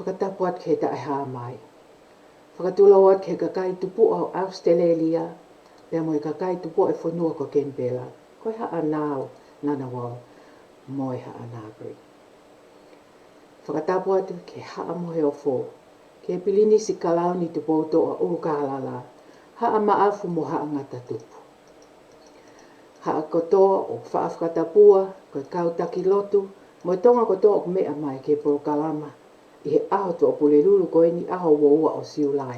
Whakatapu at ke tae haa mai. Whakatulau at ke kakai tupu au Australia. Pea mo i kakai tupu e whanua ko Kempela. Koe haa nāo nana wau mo i haa nāpri. Whakatapu atu ke haa mohe o fō. Ke pilini si kalau ni tupu toa urukalala. Haa maafu mo haa ngata tupu. Haa kotoa o whaafkatapua koe kautaki lotu. Mo tonga kotoa o mea mai ke porokalama. I he aho to o pule lulu koe ni aho ua o siulai.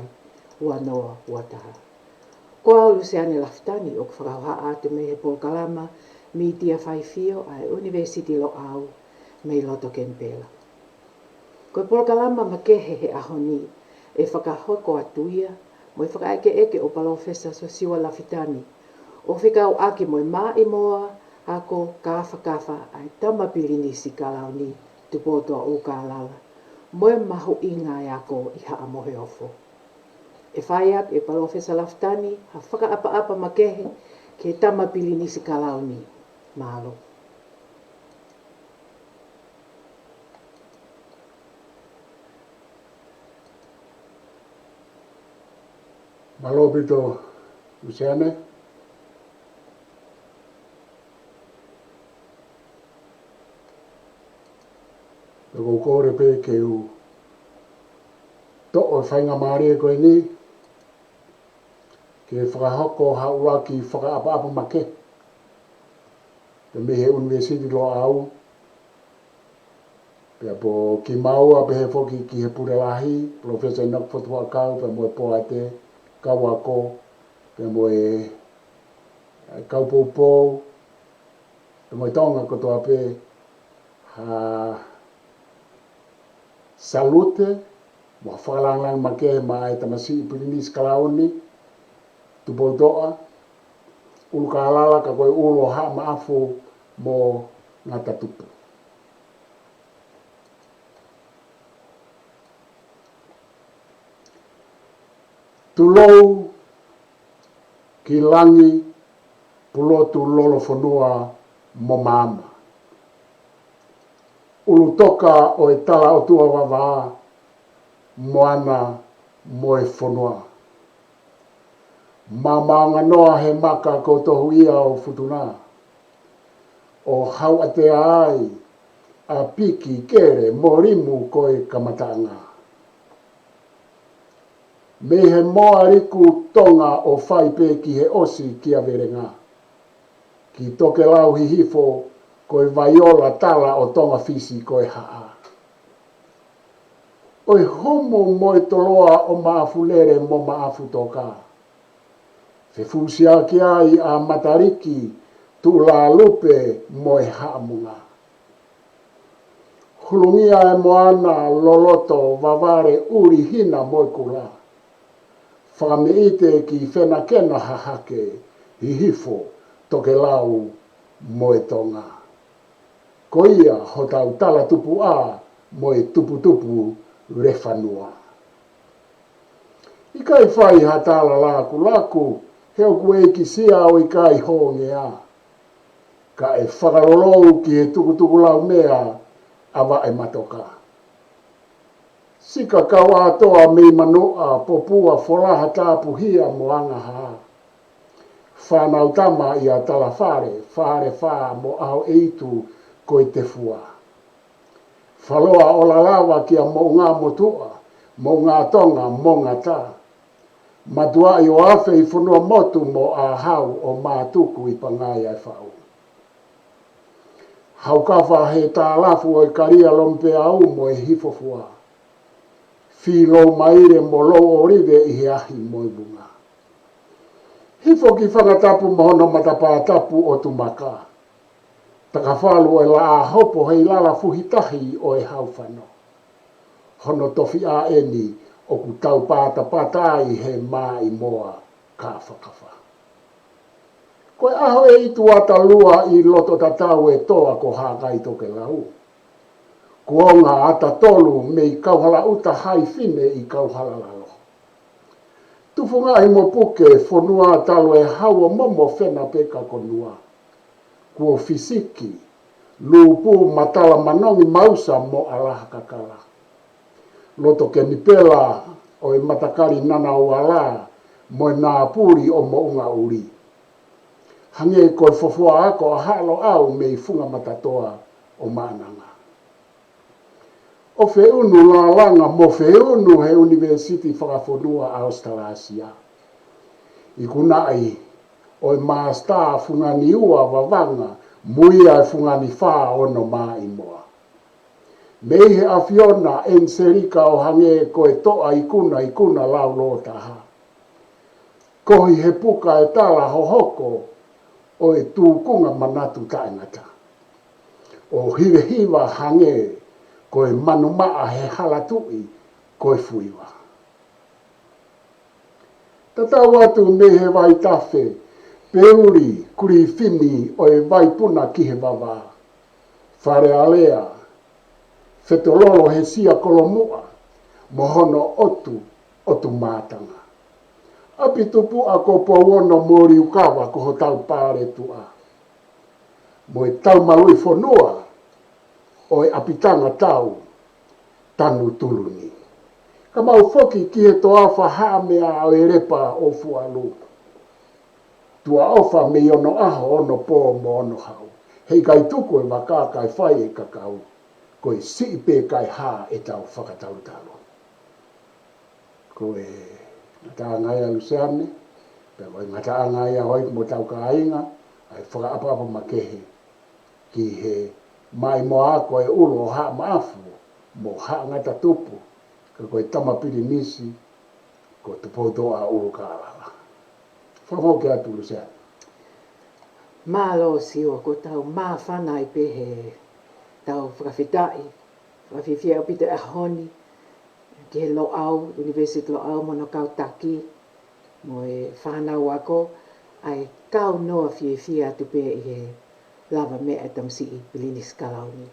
Ua noa ua taha. Ko aulu se ane laftani o whakauha atu me he porokalama. Mi tia whaifio ai University lo au. Me loto Kempela. Koe porokalama ma kehe he aho ni. E whakahoko atuia. Mo i whakaeke eke o palofesa so siwa lafitani. O whikau ake mo i maa i moa. Ako kafa ai tamapilini si kalau ni tupotoa o kalala. Moe mahu inga e ako i haa mohe ofo. E whaiak e palofesa laftani, ha whaka apa makehe ke tamapilini si kalau ni. Mahalo. Malo pito Luciane. Ko kore pe ke u to o whainga maari e koe ni ke whakahoko haura ki whakaapa make te me he University lo au pe po ki maua pe he whoki ki he purelahi Professor Knockford wakau pe mo e poate kawako pe mo e kaupoupo pe mo e tonga kotoa pe ha salute mo whakalang make mai tamasi pilinis kalaoni tupo doa ulkalala ka koe ulo ha maafu mo ngata tupu. Tulou ki langi pulotu lolo whanua mo mama. Ulu toka o e tala o tua wawa moana mo e whanua. Mama nganoa he maka ko tohu ia o futuna. O hau ate ai a piki kere mo rimu koe kamatanga. Me he moa riku tonga o whaipe ki he osi ki a verenga. Ki toke lau hihifo koe vaiola tala o tonga fisi koe haa. Oi homo mo e toloa o maafulere mo maafu toka. Fe fusia ki ai a matariki tu la lupe mo e haamunga. Hulungia e moana loloto vavare uri hina mo e kura. Whakameite ki whena kena hahake hihifo toke lau mo e tonga. Ko ia ho tau tala tupu a mo e tupu rewhanua. I kai whai ha tala laku, heo kue ki sia o i kai honge a. Ka e whakarolou ki he tuku lau mea awa e matoka. Sika kawa atoa mei manoa popua folaha tāpu hia moanga haa. Whanau tama ia tala whare wha mo au eitu koe te fua. Whaloa o la lawa kia mo ngā motua, mo ngā tonga, mo ngā tā. Matua i o awhi i whanua motu mo a hau o mātuku i pangai ai whau. Hau kawha he tā lafu o i karia lompe au mo e hifofua. Whilo maire mo lo o rive i he ahi mo i bunga. Hifo ki whangatapu mohono matapātapu o tumaka. Takawhalu e la a hopo hei lala fuhitahi o e hau whano. Hono tofi a eni o ku tau pātai he mai moa ka whakawha. Koe aho e itu ata lua i loto tatau e toa ko hākai toke lau. Kuonga ata tolu mei kauhala uta hai fine i kauhala lalo. Tufunga i mo puke whanua talo e hawa momo whena peka konua. Kuo fisiki, lupu matala manongi mausa mo alaha kakala. loto ke ni pela o e matakari nana o ala mo nā puri o mo unga uri. Hange ko fofua ako a halo au me i funga matatoa o mananga. O fe unu la langa mo fe unu he University whakafonua Australasia. I kuna ai o e master funga ni ua wawanga muia e funga ni wha ono maa i moa. Mei he awhiona en serika o hange ko e toa i kuna lau lo taha. Kohi he puka e tala ho hoko o e tūkunga manatu taingata. O hiwe hiwa hange ko e manu maa he halatui ko e fuiwa. Tata watu me he vai tafe, peuri kuri fini o e vai puna ki he wawa. Whare alea, whetololo he sia kolomua, mohono otu mātanga. Api tupu a ko powono mori ukawa ko ho tau pāre tua. Mo e tau malui whanua o e apitanga tau tanu tuluni. Ka mau foki ki he toa wha mea o e repa o fualu. Tua ofa me ono aho ono pō mo ono hau. Hei kai tuku e waka kai whai e kakau. Ko e siipe kai ha e tau whakatau talo. Ko e ngata ngai a Luciane, pe ko ngata ngai a hoi mo tau ka ainga, ai whakaapapa makehe ki he mai mo ako e ulo ha maafu, mo ha ngata tupu, ka koe tamapiri nisi, ko tupoto a ulo ka alala. Whakao ke atu Luciane. Malo siwa ko tau maa whanai pehe tau whakawhitai, whakawhiwhia o pite ahoni, ki he lo au, University lo au mono kau taki, mo e whanau ako, ai kau noa whiwhia tu pe i he lava mea e tamsi i Pilinis Kalauni.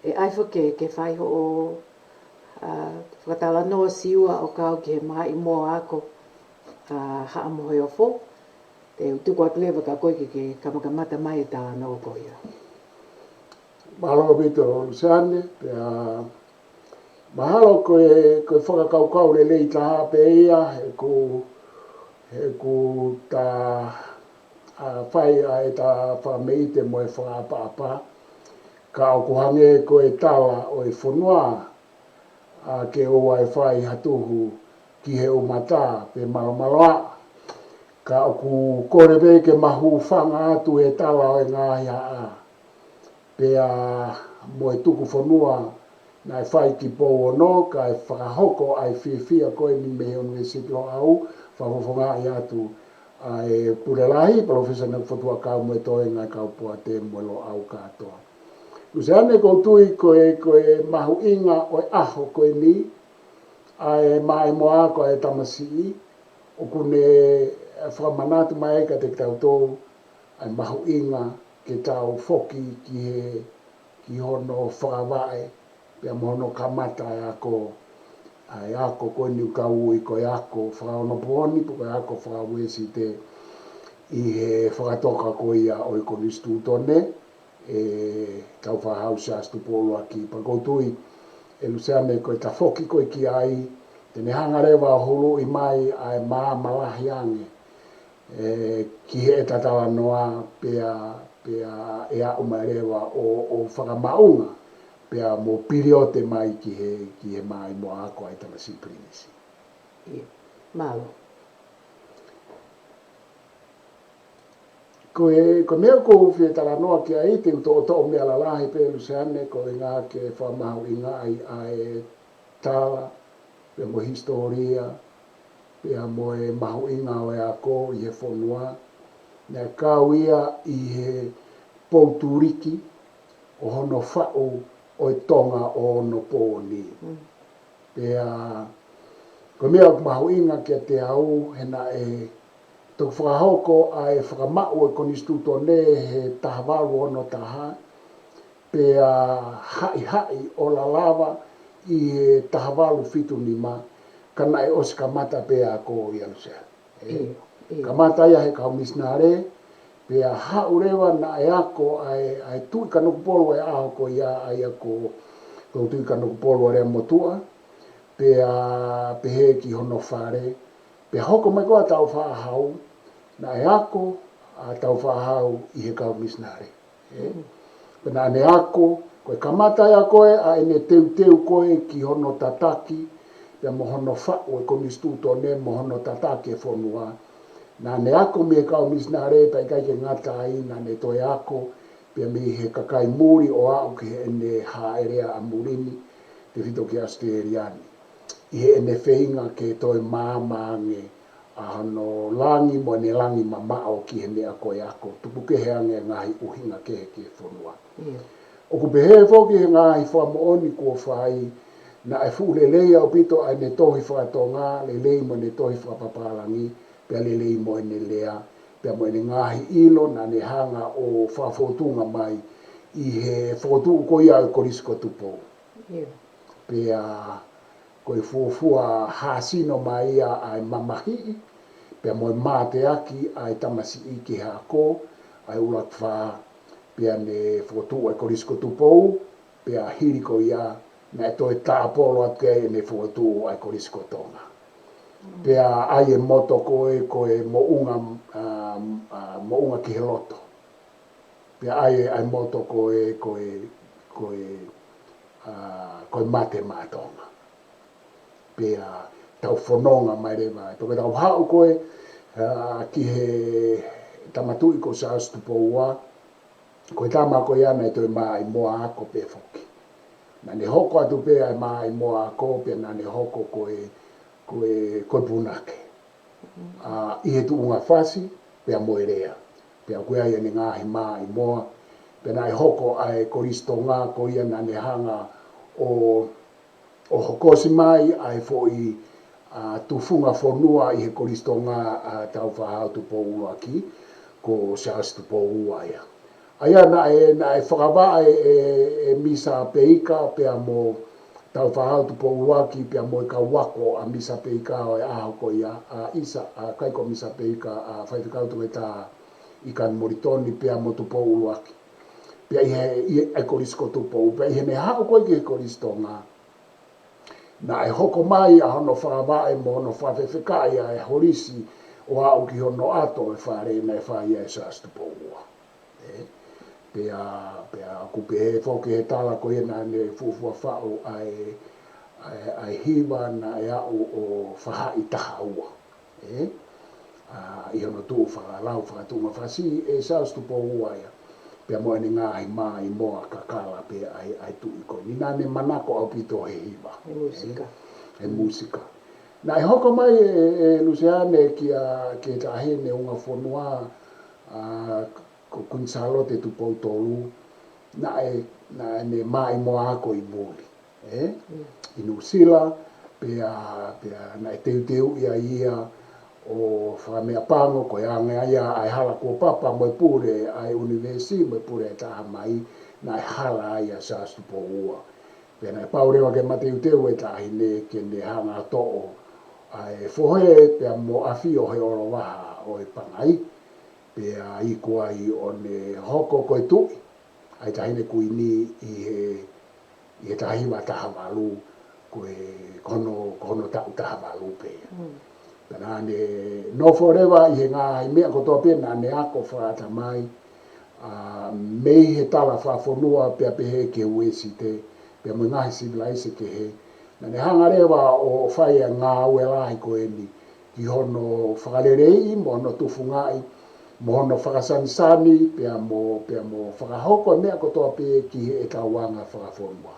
E ai whake ke whai ho o whakatala noa siwa o kau ki he mai i moa ako haa mohe o fo, te tuku atu lewa ka koe ke kamakamata mai e tā no koia. Mahalo pito Luciane, pea mahalo koe whakakaukau le lei taha pe ia, he ku ta whai a e ta whameite mo e whakapapa, ka o kuhange koe tala o e whanua, ke o ai whai hatuhu ki he umata pe malomaloa, ka o ku korebe ke mahu whanga atu e tala o e ngāhia a, pea mo e tuku whanua, na e whai ki pō no, ka e whakahoko ai whiwhia koe ni me University o au, whakofonga i atu e Purelahi, Professor na whatua kau mo e toe ngai kau pua te mo lo au katoa. Luciane koutui koe mahu inga o e aho koe ni, ai mai moa koe tamasi, o kune whamanatu mai ka te tautou, ai mahu inga ke tau foki ki hono whakawae, pia mohono kamata ai ako koe ni ukau i koe ako whakaono pōni, po koe ako whakawesi te i he whakatoka koe ia o i konistu tone, tau whahau siastu pōlua ki pakoutui, e Luciane koe ta foki koe ki ai, tene hangarewa hulu i mai ai maa malahi ange, ki he tatala noa pea ea umarewa o whakamaunga, pea mo piriote mai ki he mai mo ako ai tamasi prinisi. Malo. Ko mea ko whie tala noa ki ai, te uto o mea lalahi pe Luciane, ko i ngā ke whamahu i ngā ai tala, pea mo historia, pea mo e mahu i ngā o e ako i he whanua, nea kau ia i he pouturiki, o hono whao o e tonga o ono pōni. Pea, ko mea mahu inga kia te au, hena e tō whakahoko a e whakamau e konistu tōne he tahawaru ono taha, pea hai o la lava i he tahawaru fitu ni ma, kana e osi kamata pea ko i alusea. Kamata ia he kaumisnare, pea haurewa na e ako ai tui kanukupolo e aho ko ia ai ako ko tu ka no polo re motua pe a pe he ki hono whare pe hoko mai koa tau whahau na e ako a tau whahau i he kau misnare pena ne ako koe kamata ia koe a ene teu koe ki hono tataki pe mo hono whao e komistu tone mo hono tataki e whonua na ne ako me kau misnare pe kai ke ngata ai na ne toi ako pe me he kakai muri o au ki he ene haerea a murini te whito ki Asteriani. I he ene whainga ke toi māmaange a hano langi mo ne langi mamao ki he mea koe ako. Tupu ke he ange ngahi uhinga ke he ke whonua. O ku pehe whoki he ngahi wha mooni kua whai na e fu lelei au pito ai ne tohi whakatonga, lelei mo ne tohi whakapapalangi, pia lelei mo ene lea, pia mo ene ngahi ilo na ne hanga o whafotunga mai i he whakotu ko ia o korisko tupo. Pia koe fuafua hasino mai ia ai mamahi, pia mo mate aki ai tamasi i ki hako, ai ulak wha, pia ne whakotu o korisko tupo, pia hiriko ia, na e toi tāpolo atu e ne whakotu ai korisko tonga. Pia ai e moto koe mo unga ki he loto. Pia ai moto koe mate mātonga. Pia tau whanonga mai rewa. Toke tau hau koe ki he tamatui ko sa astupo ua. Koe tama koe ana e toi maa i moa ako pe whoki. Na ne hoko atu pe ai maa i moa ako pe na ne hoko koe punake. I he tu unga whasi pe a moerea. Pe a koe ai ane ngahi maa i moa. Pe na e hoko ai koristo ngā ko ia na ne hanga o hokosi mai ai fo i tufunga whonua i he koristo ngā tau whahau tupo ua ki ko Charles tupo ua ia. Aia na e whakawa e misa peika pe a mo tau whahau tupo ua ki pe a mo i ka wako a misa peika o e aho ko ia a isa a kaiko misa peika a whaifakau tu e tā i kan moritoni pe a mo tupo ua ki. Pia i he korisko tupo, pia i he ne hao koe ki he koristo ngā. Na e hoko mai a hono whakawae mo hono whawhewhekai a e horisi o au ki hono ato e whare na e whaia e sas tupo ua. Pia kupe he whoki he tala koe na ne fufua whao ai hiwa na e au o whaha i taha ua. I hono tu whakalau whakatunga whasi e sas tupo ua ia. Pia mo ene ngahi maa i moa kakala pe ai tu i koe. Ni nane manako au pito he hiwa. He musika. Na e hoko mai e Luciane ki e tahene unga whonua ko Kunsalote tu pautolu. Na e ne maa i moa ako i muli. I Nusila pia na e teu ia o whamea pango ko anga ia ai hala ko papa mo pure ai universi mo pure ta mai na hala ia sa stupo ua pena e paure wa ke mateu teu e ta hine ke ne hanga to ai fohe pe mo afio he oro wa o e pangai pe ai ko ai one hoko ko tu ai ta hine ku ni i he ta hiwa ta havalu ko kono ta havalu pe Pena ne no forever i he ngā mea kotoa pena ne ako whaata mai mei he tala whawhonua pia pehe ke uesi te pia mo ngahi civilise ke he na ne hanga rewa o whaia ngā ue lahi ko eni i hono whakarerei mo hono tufungai mo hono whakasanisani pia mo whakahoko mea kotoa pehe ki he e tauanga whakawhonua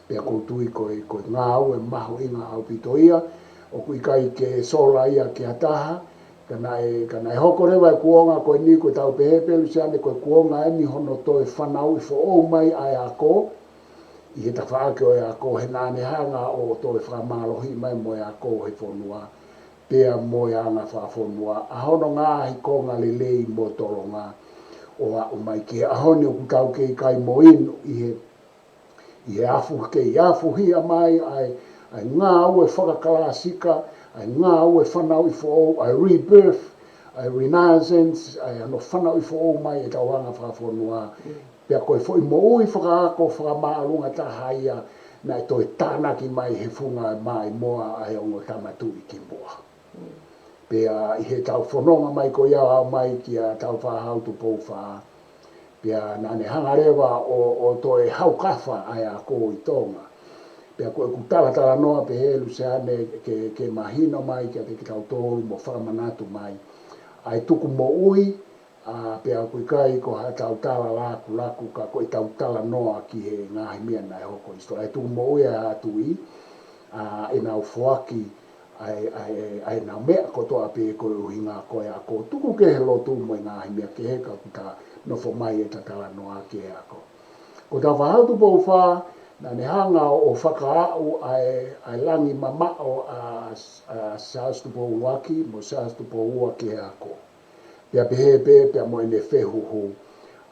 pia koutui koe ngā ue maho inga au pito ia o kui kai ke sola ia ke ataha kana e hoko rewa e kuonga koe ni koe tau pehepe Luciane koe kuonga ni hono toe whanau i fo o mai ai ako i he tawhaake o e ako he nane hanga o toe whamalohi mai mo e ako he whonua pea mo e anga whawhonua a hono ngā hi konga lelei mo toronga o a mai ki a honi o kutau ke kai mo inu i he afu ke i afu hia mai ai ngā ue whakakarasika, ai ngā ue whanau i whao, ai rebirth, ai renaissance, ai ano whanau i whao mai e tauanga whawhonua Pea koe fo i mo ui whakaako whakamaalunga taha ia na e toi tānaki mai he funga mai moa ai ongo tamatu i ki moa. Pea i he tau whanonga mai ko ia au mai ki a tau whahau tu pou wha. Pea nane hangarewa o toi haukafa ai a ko i tonga. Pea koe ku tala noa pe helu se ane ke mahino mai ki a te ki tau tōru mo whakamanatu mai. Ai tuku mo ui, pea koe kai ko ha tau tala laku ka koe tau tala noa ki he ngahi mea nai hoko isto. Ai tuku mo ui a atui, e nau fuaki, ai nau mea kotoa pe koe uhinga koe a ko. Tuku ke he lotu mo i ngahi mea ke he ka kuta nofo mai e ta tala noa ke he ako. Ko ta whahau tu pou wha, na ne hanga o whakaau ai langi mamao a saas tu pou waki, mo saas tu pou waki he ako. Pea pehe pea mo ene whehuhu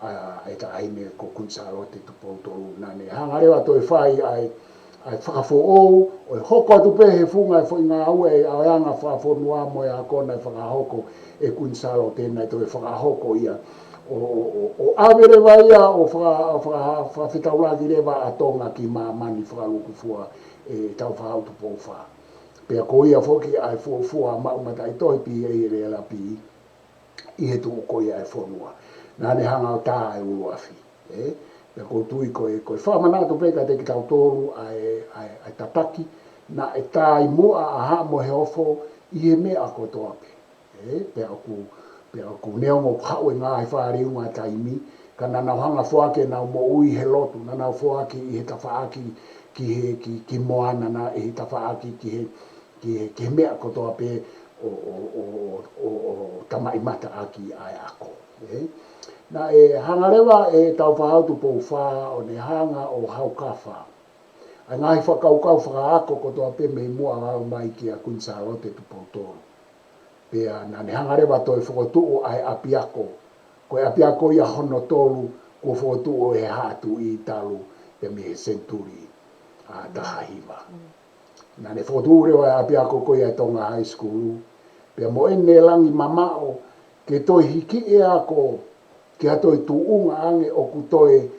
ai ta aine ko kunsarote tu pou tolu. Na ne hanga rewa toi whai ai whakafo ou, o hoko atu pehe funga e whainga au e anga whakafo nua mo e ako na whakahoko e kunsarote na toi whakahoko ia. O awere vai ia o whakawhitauraki rewa a tonga ki mani whakalukufua e tau whahau tu pou wha. Pea ko ia whoki ai fua maumata i toi pi e ere la pi i he tuu ko ia e whonua. Nā ne hanga o tā e uruafi. Pea ko tui koe whamanatu peka te ki tau tōru ai tataki na e tā i mua a ha mo he ofo i he mea kotoa pe. Pea ku neongo kau e ngā he whaariunga taimi, ka nanau hanga whoake nau mo ui he lotu, nanau whoake i he tawhaaki ki moana na e he tawhaaki ki he mea kotoa pe o tamaimata aki ai ako. Na e hangarewa e tau whahau tu pou wha o ne hanga o haukawa. Ai ngahi whakaukau whakaako kotoa pe mei mua au mai ki a kunsarote tu pou tōru. Pea na ne hangarewa toi whakotuu ai apiako. Koe apiako ia hono tolu ko whakotuu e hatu i talu pe me he senturi a tahahima. Na ne whakotuu rewa e apiako koe e tonga high school. Pea mo ene langi mamao ke toi hiki e ako ke a toi tuunga ange o ku toi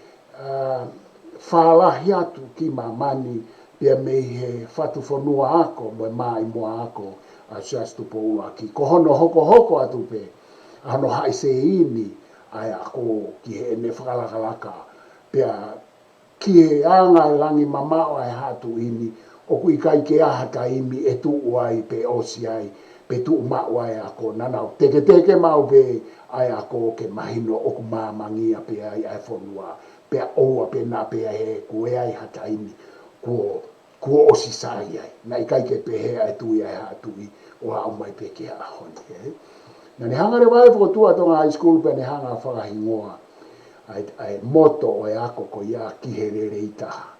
whaalahi atu ki mamani pea me he whatu whanua ako mo e mai mua ako a siastu po uaki. Ko hono hoko atu pe, ano hai se ini ai ako ki he ene whakalakalaka. Pea ki he anga langi mamao ai hatu ini, o kui kai ke aha taimi e tu uai pe osi ai, pe tu umau ai ako nanau. Teke mau pe ai ako ke mahino o ku mamangia pe ai whanua. Pea oua pe na pe he kue ai hataimi kuo osi sai ai. Na i kai ke pe he ai tui ai hatui o hao mai pe ke ahoni. Na ne hanga re vai whakotua tonga high school pe ne hanga whakahingoa. Ai moto o e ako ko ia ki he rere i taha.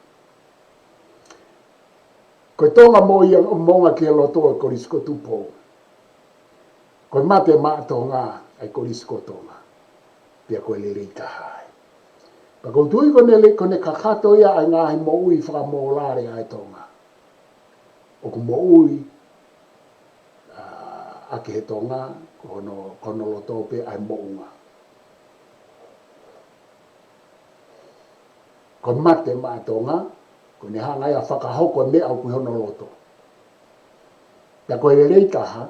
Koe tonga monga ki he loto e korisko tupo. Koe mate maatonga ai korisko tonga. Pea koe rere i taha ai. Pa kou tui kone kakato ia ai ngahi mo ui whakamolare ai tonga. O ku mo ui a ke he tonga kono loto pe ai mo unga. Ko mate maatonga, ko ne hanga ia whakahoko me au ku hono loto. Pea koe rei taha,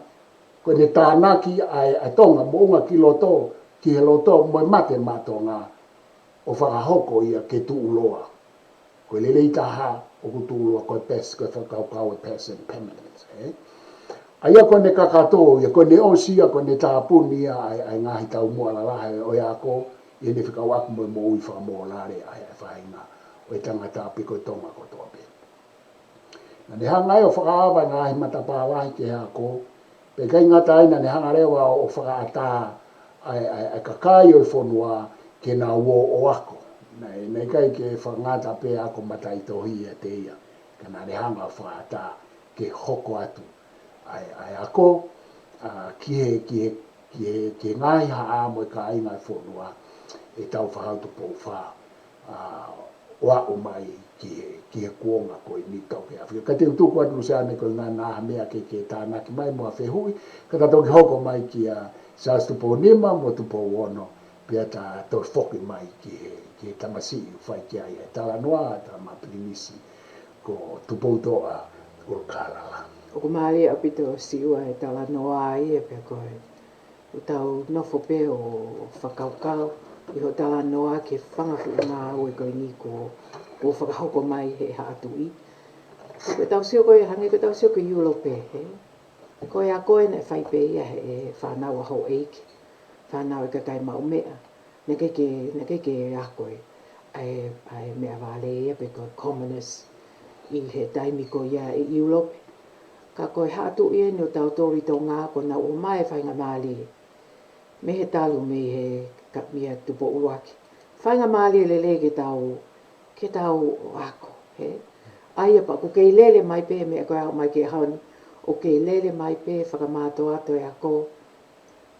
ko ne tānaki ai tonga mo unga ki he loto mo mate maatonga o whakahoko ia ke tu uloa. Koe rei taha o ku tu uloa koe whakaukau e pes and permanence. Aia kone kakato, ia kone osia, kone tāpuni ia ai ngahi tau mua lalahe o iako, i ne whikawaku mo ui whakamolare ai whainga o e tangata api koe tonga kotoa pe. Na ne hanga o whakaawa ngahi matapāwahi ke hako, pe kai ngata aina ne hanga rewa o whakaata ai kakai o i whonua ke nā uo o ako. Nei kai ke whangata pe ako matai tohi e te ia, ka nā ne hanga o whakaata ke hoko atu. Ai ako ki he ngai haa mo ka ai ngai whonua e tau whahau tu pou wha wa o mai ki he kuonga ko i ni tau ke Afrika. Ka te utuku atu se ane ko ngā naha mea ke tānaki mai mua whehui, ka tato ki hoko mai ki a saas tu pou nima mo tu pou ono pia ta to foki mai ki tamasi fai ki ai tala noa ta mapilinisi ko tupotoa o kalala. O ko maali a pito siua e tala noa ia pe koe. O tau nofo pe o whakaukau i ho tala noa ke whangafu ngā oi koe ni ko whakahoko mai he haatu i. Ko tau sio koe hangi ko tau sio koe iulo pe he. Koe a koe ne whai pe ia he e whanau a ho eiki. Whanau e kakai mau mea. Ne ke a koe ai mea wale ia pe koe commoners i he taimi ko ia e iulo pe. Ka koe haatu i ni o tau tori tō ngā ko nau o mai whainga maali. Me he talu me he ka mia tupo uaki. Whainga maali le le ke tau ako. He? Aia pa ko kei lele mai pe me koe au mai ke haoni. O kei lele mai pe whakamato ato e ako.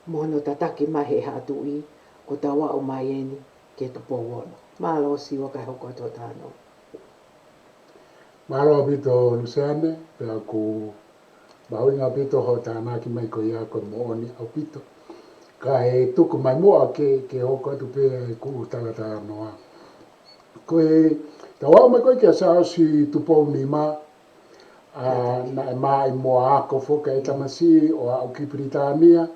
Mohono tataki mai he haatu i. Ko tau au mai eni ke tupo wono. Malo siwa kai hoko ato tāno. Malo pito Luciane, pe aku bauinga pito ho tānaki mai ko ia ko mooni au pito. Ka e tuku mai moa ke hoko atu pe ku tala noa. Ko e tawa mai ko ke sa si tupo ni ma na e mai moa ako foka e tamasi o au ki Britania.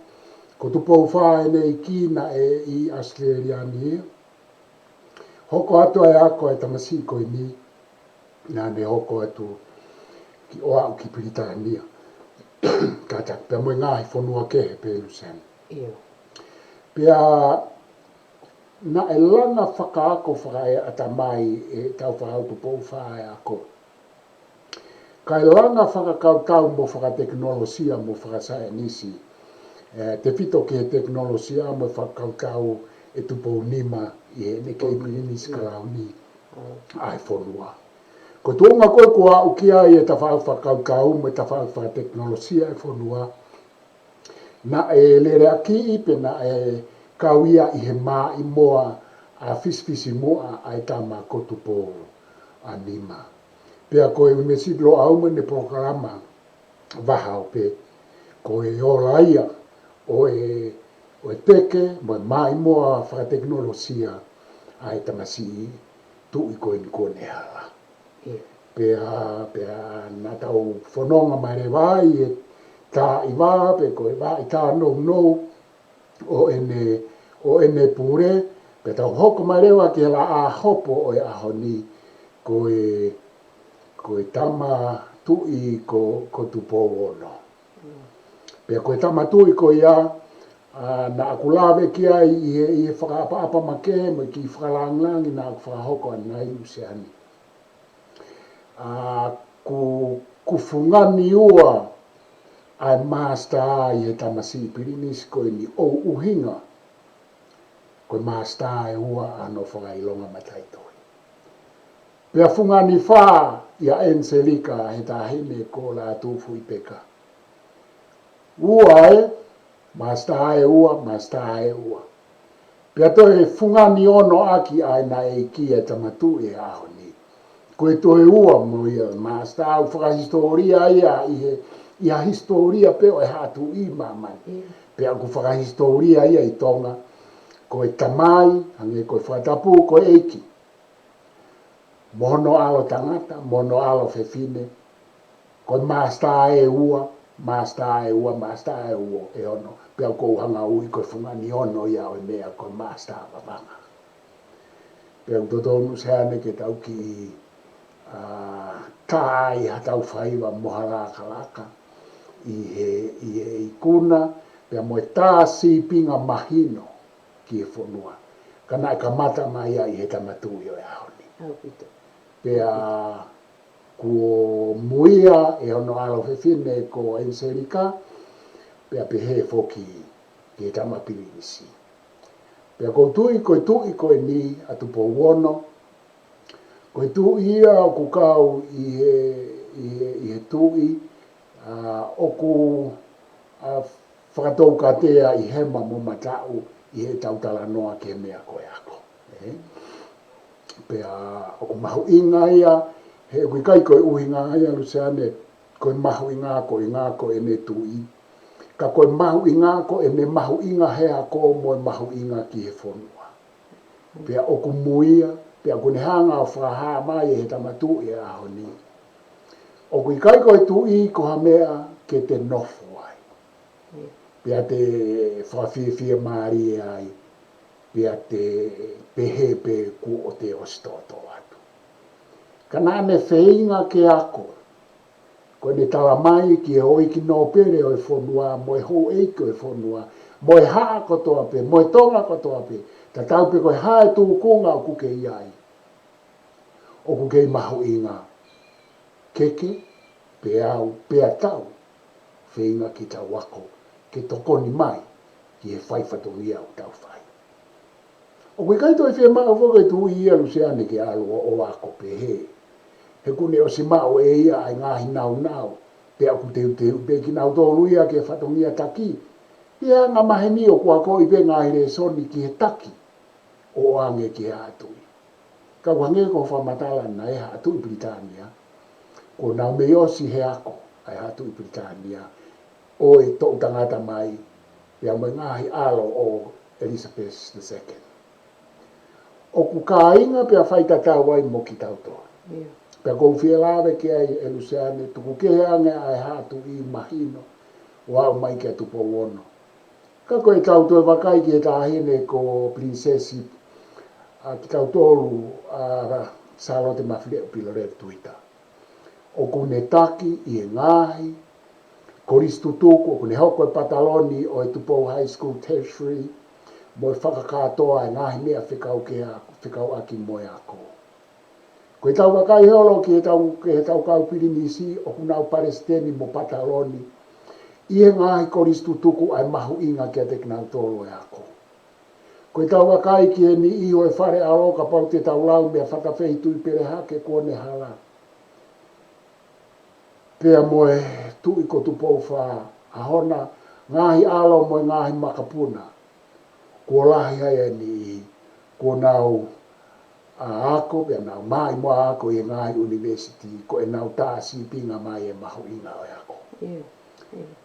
Ko tupo fa ene i Kina e i Australia ni. Hoko atu e ako e tamasi ko ni. Na ne hoko atu ki o au ki Britania. Kata pe mo ngai fonua ke pe Luciane. Iyo. Pea na e langa whakaako whakai ata mai e tau whakau tupo whakai ako. Kai langa whakakau tau mo whakateknolosia mo whakasayanisi. Te whito ke teknolosia mo whakakau tau e tupo nima i e ne kei milinis karau ni ai whonua. Ko tōnga koe kua ukia i e ta whakakau mo ta whakateknolosia e whonua. Na e lere aki i pe na e kauia i he mā i moa a fisifisi moa a e tama kotupo a nima. Pea koe unesidlo aume ne programa wahao pe ko e ola ia o e teke mo e mā i moa whakateknolosia a e tamasi tu i koe ni kone hala. Pea na tau whanonga mai re wai e tā i wā pe koe wā i tā nou o ene pure pe tau hoko mai rewa ke la a hopo o e ahoni koe tama tui ko tupo ono. Pe koe tama tui ko ia na aku lawe kia i e whakaapa make mo ki whakalanglangi na aku whakahoko anai Luciane. Ku fungani ua ai master i e tamasi pirinis koe ni o uhinga. Koe master e ua ano whakailonga mataitoi. Pea fungani wha i a Enselika he tahine ko la tufu i peka. Ua e, master e ua. Pea toi fungani ono aki ai na e ki e tamatu e ahoni. Koe toi ua mo ia master au whakahistoria ia historia peo e hatu i mamani. Pea ku whakahistoria ia i tonga. Koe tamai, hange koe whatapu, koe eiki. Mono alo tangata, mono alo fefine. Koe master e ua e ono. Pea kou hanga ui koe fungani ono ia o mea koe master wapanga. Pea utotonu seane ke tau ki tai hatau whaiwa moharaka laka. I kuna, pea moe tā sipinga mahino ki e whonua. Kana e kamata mai ai he tamatui o e ahoni. Pea ko muia e ono alo fefine ko Enselika, pea pehe foki ki e tamapirinisi. Pea ko tui koe ni atupo uono, koe tui ia o kukau i he tui, oku whakatou katea i hema mo matau i he tautala noa ke mea koe ako. Pea oku mahu inga ia, he kui kai koe uhinga ia Luciane, koe mahu inga ko ene tui. ka koe mahu inga ko e me mahu inga hea ko mo mahu inga ki he whonua. Pea oku muia, pea kune hanga o whaha mai e he tamatu e aho ni. Oku i kai koe tu i ko ha mea ke te nofo ai. Pea te whawhiwhia maari e ai. Pea te pehe pe ku o te ostoto atu. Ka nane wheinga ke ako. Ko ne tala mai ki e oi ki no pere o e whonua, mo e hou eike o e whonua, mo e haa kotoa pe, mo e tonga kotoa pe, ta tau pe koe hae tūkunga o kuke iai. O kuke i mahu inga. Keke, pe au, pe tau, wheinga ki tau wako, ke tokoni mai, ki he whaifatongia o tau whai. O koe kaito e whema o whoka tu i alu se ane ki alu o wako pe he. He kune o si mao e ia ai ngahi nau nau. Pea ku te pe ki nau tōru ia ke whatongia taki. Pea ngā maheni o kua ko i pe ngahi re soni ki he taki. O ange ki he atui. Ka wange ko whamatala na e hatu i Britania. Ko nau me osi he ako ai hatu i Britania. O e tō tangata mai. Pea mai ngahi alo o Elizabeth II. O ku ka inga pea whaitata wai mo ki tau toa. Pea kou whielawe ki ai e Luciane, tuku ke ange ai hatu i mahino, wau mai kia tupo wono. Ka koe tau toi wakai ki e tāhine ko prinsesi ki tau tolu Charlotte Mafile pila re tuita. O kune taki i e ngahi, koristu tuku, o kune hoko e pataloni o e tupo high school tertiary, mo e whakakatoa e ngahi mea whikau aki moe ako. Koe tau wakai heolo ki he tau kau Pirinisi o kunau Palestini mo Pataloni. Ie ngahi koristu tuku ai mahu inga kia te kinau tolo e ako. Koe tau wakai ki he ni iho e whare alo ka pau te tau lau mea whakawhitu i pere hake kone hala. Pea moe tu i ko tupou wha ahona ngahi alo moe ngahi makapuna. Kua lahi hai e ni kua nau ako, pea nau mai mo ako i ngahi university, ko e nau tāsi pinga mai e mahu inga o ako.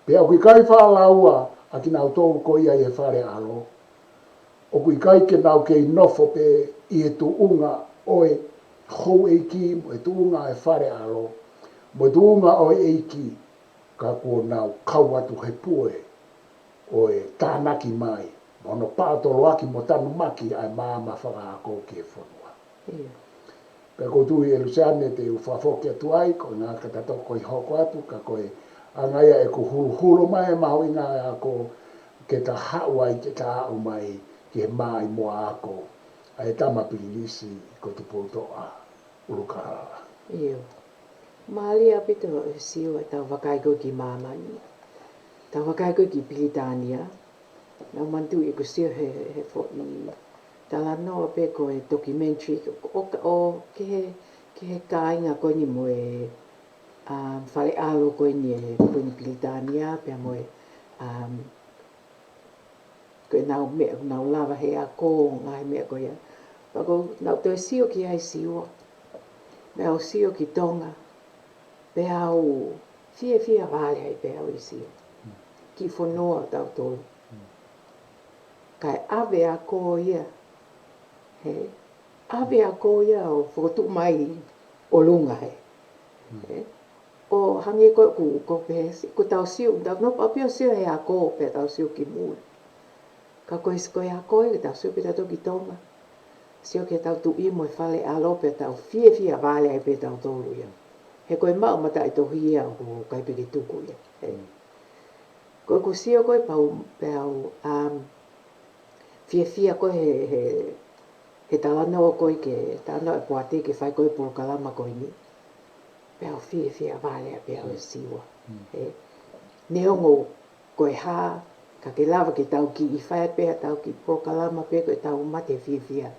Pea kui kai whalaua a ki nau tōu ko ia i e whare alo, o kui kai ke nau kei nofo pe i e tu unga o e hou eiki, mo e tu unga e whare alo, mo e tu unga o e eiki, ka kua nau kau atu he pue o e tānaki mai, mono pātolo aki mo tanu maki ai māma whakaako ki e whonua. Pea ko tui e Luciane te uwhafoki atu ai, ko ngā katatoko i hoko atu, ka koe angaia e ku hulu mai e mahu inga e ako, ke ta hau ai, ke ta hau mai, ke mai moa ako, ai tama Pirinisi ko tupu toa Urukahala. Iyo. Maali apito siu e tau wakai koe ki mamani. Tau wakai koe ki Pilitania. Nau mantu i ko siu he fo i tala noa pe ko e documentary o ke he kāinga koe ni mo e whale alo koe ni e koe ni Pilitania pia mo e koe nau lava he a ko ngai mea koe ia. Pako nau toi sio ki ai siua. Mea o sio ki tonga. Pe au fia vale ai pe au i sio. Ki whonoa tau tolu. Kai ave a ko ia. He, ave a ko ia o whotu mai o lunga he. He. O hangi koe ko pēsi. Ko tau siu, tau no apio siu he a ko pe tau siu ki mua. Ka koe si koe a koe ke tau siu pe tau ki tonga. Siu ke tau tu i mo e whale alo pe tau fia vale ai pe tau tolu ia. He koe mau mata i tohi ia o kai peke tuku ia. He. Koe ko siu koe pau pe au fia koe he talanoa koe ke talanoa e poate ke whai koe polo kalama koe ni. Pe au fia vale pe au e siua. Neongo koe ha, ka ke lava ke tau ki i whai pe tau ki polo kalama pe koe tau mate fia.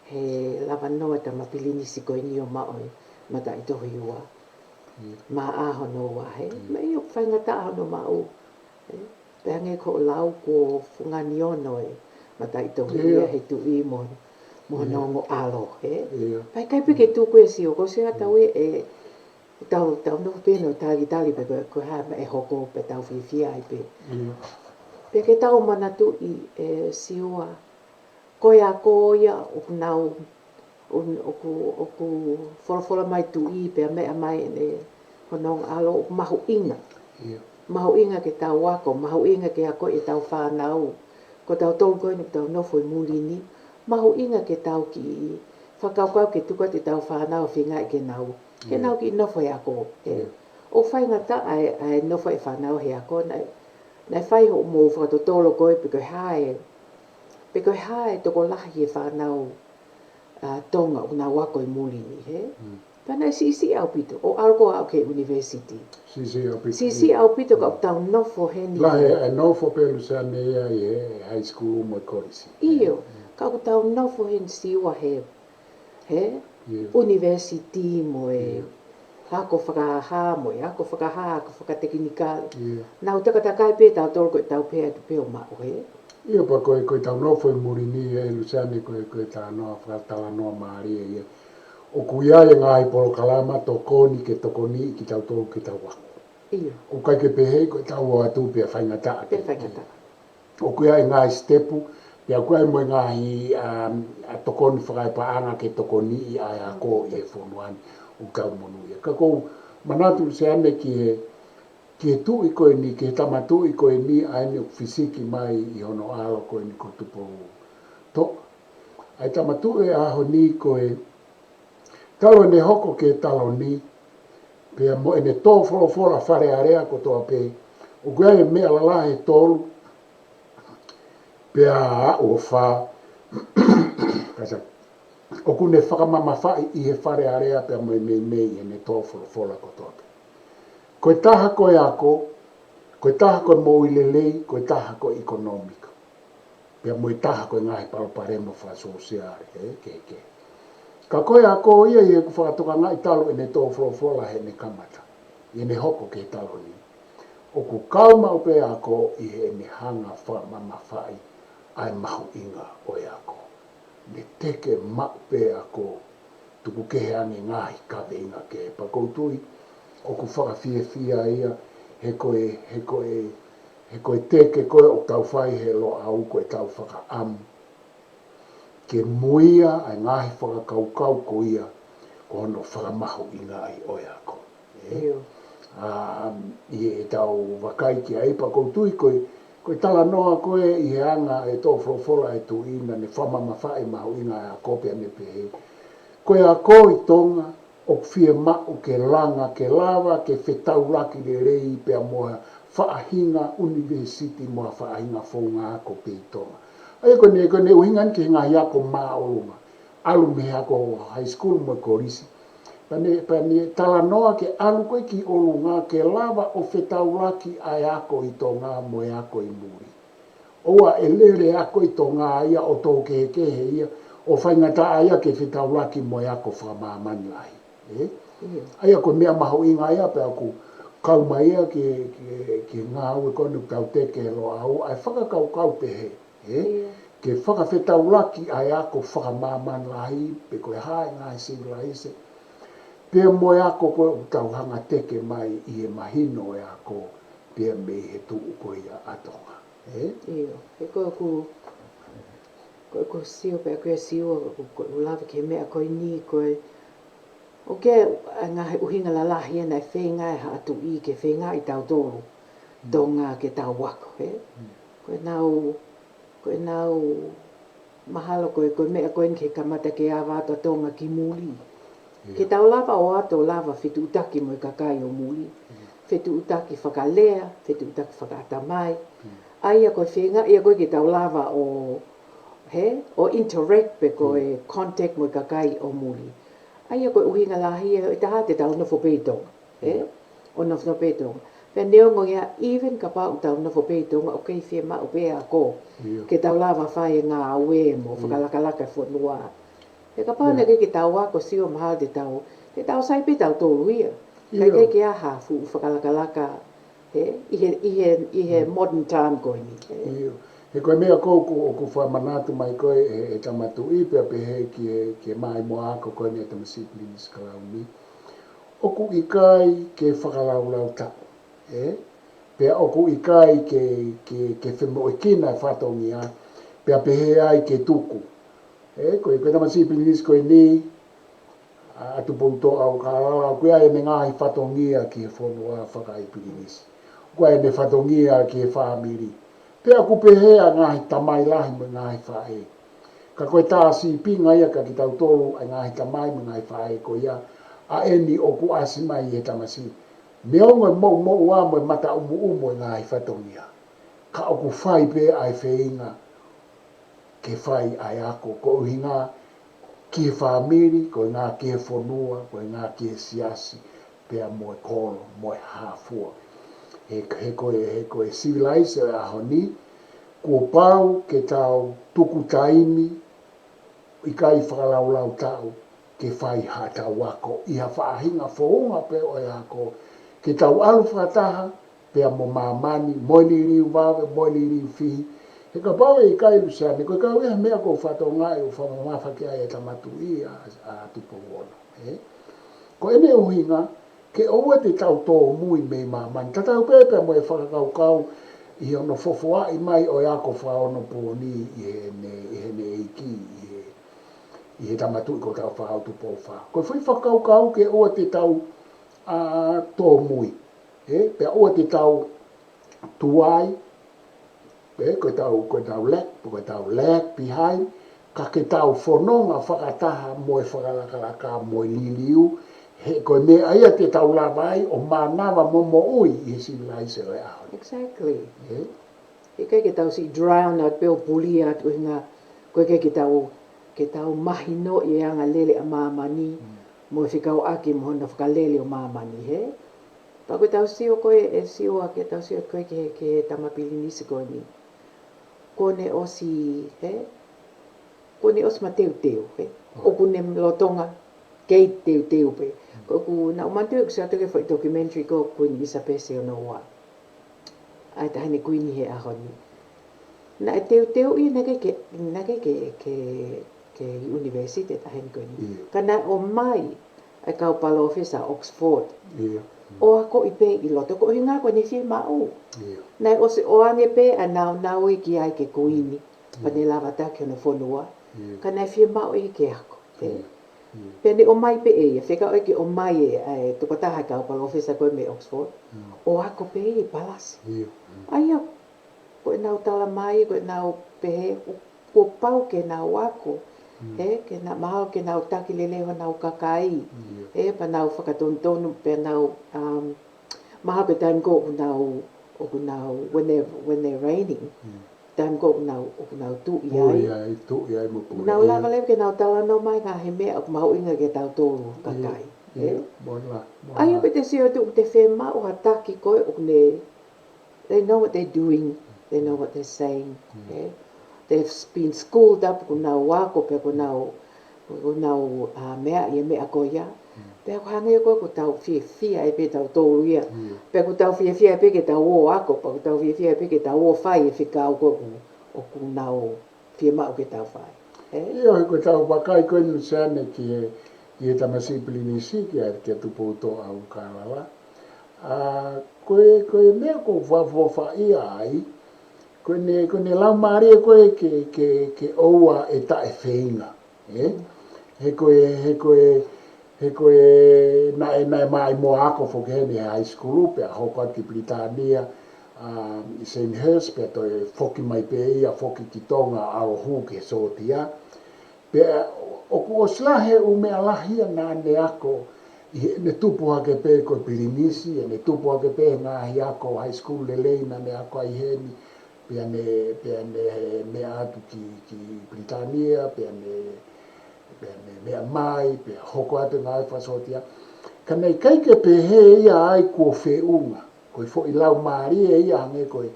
He lava noa ta Pirinisi koe ni o maoi mata i tohi ua. Ma aho no wa he. Me i o whaingata aho no mau. Pe ange ko lau ko fungani ono e. Mata i tohi ia he tu i mo nongo alo. Pai kai peke tu koe si o ko se atau e tau no peno tali pe ko ha e hoko pe tau fia ai pe. Pe ke tau mana tu I siua ko ia ko ia o nau o fola mai tu I pe me mai ne honong alo mahu inga. Mahu inga ke tau wako, mahu inga ke ako e tau whanau. Ko tau tolu koe ni tau nofo I mulini, mahu inga ke tau ki whakaukau ke tuka te tau whanau whinga ke nau. Ke nau ki nofo e ako. O whainga ta ai nofo e whanau he ako, nai whai ho mo whakatotolo koe pe koe hae. Pe koe hae toko lahi e whanau tonga o nga wako I mulini, he? Pana sisi au pito, o alko au ke university. Sisi au pito ka tau nofo he ni. Lahe ai nofo pelu sa ne ia I high school mo korisi. Iyo, ka tau nofo he ni siwa he. He? University mo e. Hako whakaha mo e, hako whakaha, hako whakatekinikali. Nau takatakai pe tau tolko tau pēa tu pēo mao he. Ia pa koe tau nofo I murini e lusane koe tau noa whakatala noa maari e ia. O kuia e ngāi polo kalama tokoni ke tokoni ki tau tolu ki tau wako. Iyo. O kai ke pehei koe tau o atu pia whaingataa. Pea whaingata. O kuia e ngāi stepu, pia kuia e moe ngāhi tokoni whakaipaanga ke tokoni I ai a ko I e whonuani o tau monu ia. Ka kou manatu se ane ki he tu I koe ni, ki he tamatu I koe ni aene o fisiki mai I hono alo koe ni ko tupo to. Ai tamatu e aho ni koe talo ne hoko ke talo ni, pea mo ene tō wholofola whare area ko toa pe, o kuia e mea lala he tolu, pea a o wha, kasa, o kune whakamama whai I he whare area pea mo e mei ene tō wholofola ko toa pe. Koe taha koe ako, koe taha koe mo I lelei, koe taha koe ekonomika. Pea mo I taha koe ngahi paloparemo wha sosiare, ke. Ka koe a ko ia I ku whakatoka ngai talo ene tō wholofola he ne kamata. I ne hoko ke talo ni. O ku kauma o pe a ko I he ne hanga mama whai ai mahu inga o e a ko. Ne teke mau pe a ko tuku kehe ange ngahi ka inga ke. Pa koutui o ku whakawhia ia he koe teke koe o tau whai he lo au koe tau whaka amu. Ke muia ai ngahi whakakaukau ko ia ko hono whakamahu I ngā I oe ako. I e tau wakai ki aipa koutui koe tala noa koe I he anga e tō wholofola e tu ina ne whamama whae mahu I ngā a kopia ne pehe. Koe a ko I tonga o whia mau ke langa ke lava ke whetau laki le rei pea moa whaahinga university moa whaahinga whaunga ako pe I tonga. Ai ko ne uhingan ke nga yako ma olunga. Alu me ako high school mo korisi. Pane tala noa ke alu koe ki olunga ke lava o whetau laki ai ako I tonga mo e ako I muri. Oa e lere ako I tonga ia o tō kehe ia o whaingata aia ke whetau laki mo e ako whamamani lahi. Ai ako mea maho inga ia pe ako kauma ia ke ngā ue konu tau teke lo au ai whakakaukau pehe. Ke whakawhetau laki ai ako whakamaman lahi, pe koe hae ngai civilise. Pea moe ako koe o tau hanga teke mai I he mahino e ako, pea me he tuu koe ia atonga. Iyo, e koe ko sio pe koe sio, koe ulawa ke mea koe ni koe, o ke ngahi uhinga la lahi ena e whenga e hatu I ke whenga I tau tōru, tonga ke tau wako, Koe nau mahalo koe mea koe ke kamata ke awa ato tonga ki muli. Ke tau lava o ato lava whitu utaki mo I kakai o muli. Whitu utaki whakalea, whitu utaki whakatamai. Aia koe whenga, ia koe ke tau lava o interact pe koe contact mo I kakai o muli. Aia koe uhinga lahi e taha te tau nofo peitonga. O nofo peitonga. Pea neongo ia, even ka pā utau nofo peitonga o kei whia mau pēa ko. Ke tau lava whae ngā awe mo whakalakalaka e whanua. He ka pāna ke tau wako sio mahal te tau saipe tau tōru ia. Kai ke aha fu whakalakalaka I he modern time koe ni. He koe mea kouku o ku whamanatu mai koe e tamatu I pia pehe ki mai moa ako koe ni e tamasipili skalau ni. oku i kai ke whakalaulau tau. Pea oku i kai ke whemoekina e whatongi ai. Pea pehe ai ke tuku. Koe tamasi Pilisi koe ni, atu pouto au kalala, koe ai me ngahi whatongia ki e whonua whakai Pilisi. Koe ai me whatongia ki e whamiri. Pea ku pehe a ngahi tamai lahi mo ngahi whae. Ka koe tā si pinga ia ka ki tau tolu ai ngahi tamai mo ngahi whae ko ia. A eni oku asimai e tamasi. Meongo mo ua mo mata umu ngahi whatongia. Ka oku whai pe ai wheinga. Ke whai ai ako, ko uhinga ki e whamiri, ko ngā ki e whonua, ko ngā ki e siasi, pea mo e kolo, mo e hāfua. He koe civilise e aho ni, kua pau ke tau tuku taimi, i kai whakalaulau tau, ke whai ha tau wako, i ha whaahinga whounga pe o e ako, ke tau alu whataha, pea mo mamani, moi li riu wawe, moi li riu fihi, he ka pawe i kai lusane, koe ka weha mea ko whatongai o whamamafa ki ai e tamatu i a tupo wona. Ko ene uhinga, ke oua te tau tō mui me mamani, tatau pepe mo e whakakaukau i ono fofoa i mai o ako whaono pōni i hene eiki i he tamatu i ko tau whahau tupo wha. Koe whi whakaukau ke oua te tau tō mui, pea oua te tau tuai, koe tau lek pihai, ka ke tau whanonga whakataha mo e whakalakalaka mo e liliu, he koe me aia te tau lawai o manawa momo ui i he civilise o e aho. Exactly. E kai ke tau si drown out peo puli atu hinga, koe kai ke tau mahino i anga lele a mamani, mo e whikau aki mo hona whakalele o mamani, he? Pa koe tau sio koe e sio a ke tau sio koe ke tamapili nisi koe ni. Kone osi, kone osi ma teu, o kune lotonga kei teu pe. Ko na umantu ko sa toke foi documentary ko kuin bisa pese o noa. Ai ta hane kuin he ahoni. Na teu I ke university ta hane kuin. Kana o mai ai kau palo officer Oxford. O ako I pe I loto ko hinga ko ni fi mau. Na o ange pe anau I ki ai ke kuini. Pane lava ta ke no fonua. Kana fi mau I ke ako. Pene o mai pe e wheka oe ki o mai e tukataha ka pala ofisa koe me Oxford. O ako pe e palas. Aia, koe nau tala mai, koe nau pehe, ko pau ke nau ako. Ke na mahao ke nau taki lelewa nau kakai. Pa nau whakatontonu pe nau mahao ke time ko o nau when they're raining. Time ko nau tu iai. Nau lava lewe ke nau tala no mai ngā he mea o mahu inga ke tau tōru kakai. Ai ope te sio tu te whema o hataki koe o ne, they know what they're doing, they know what they're saying. They've been schooled up ko nau wako pe ko nau mea I mea ko ia. Pe ko hange koe ko tau fia e pe tau tōru ia. Pe ko tau fia e pe ke tau o ako, pe ko tau fia e pe ke tau o whai e whika o ko o ku nau fia mau ke tau whai. Ia ko tau wakai koe nu sane ki e tamasi Pilisi ki a te tupoto au kalala. Koe mea ko whawhawha ia ai, koe ne lau maari koe ke oua e ta e whenga. He koe nae mai mo ako whokene high school pe a hoko ki Britania I Sandhurst pe toi whoki mai pe ia whoki ki tonga ao hu ke sotia. Pe o ko slahe o mea lahia na ne ako ne tupu hake pe ko Pilinisi ne tupu hake pe ngā hi ako high school leleina ne ako ai heni pe ane me atu ki Britania pe ane mea mai, pe hoko atu ngā whasotia. Ka nei kai ke pe he ia ai kua whiunga. Koe fo I lau maari e ia hange koe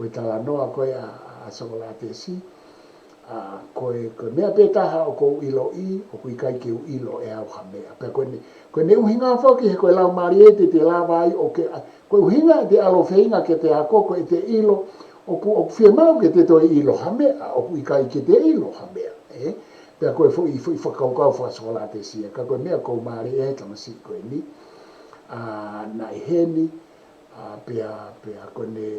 talanoa koe a Sokolate si. Koe mea pe taha o kou ilo I, o kui kai ke u ilo e au hamea. Pe koe ne uhinga whoki he koe lau maari e te lawa ai, koe uhinga te alo whinga ke te ako koe te ilo, o ku whia mau ke te toi ilo hamea, o kui kai ke te ilo hamea. Pea koe I whakaukau Sokolate si, ka koe mea kou maari e tamasi koe ni. na heni pea kone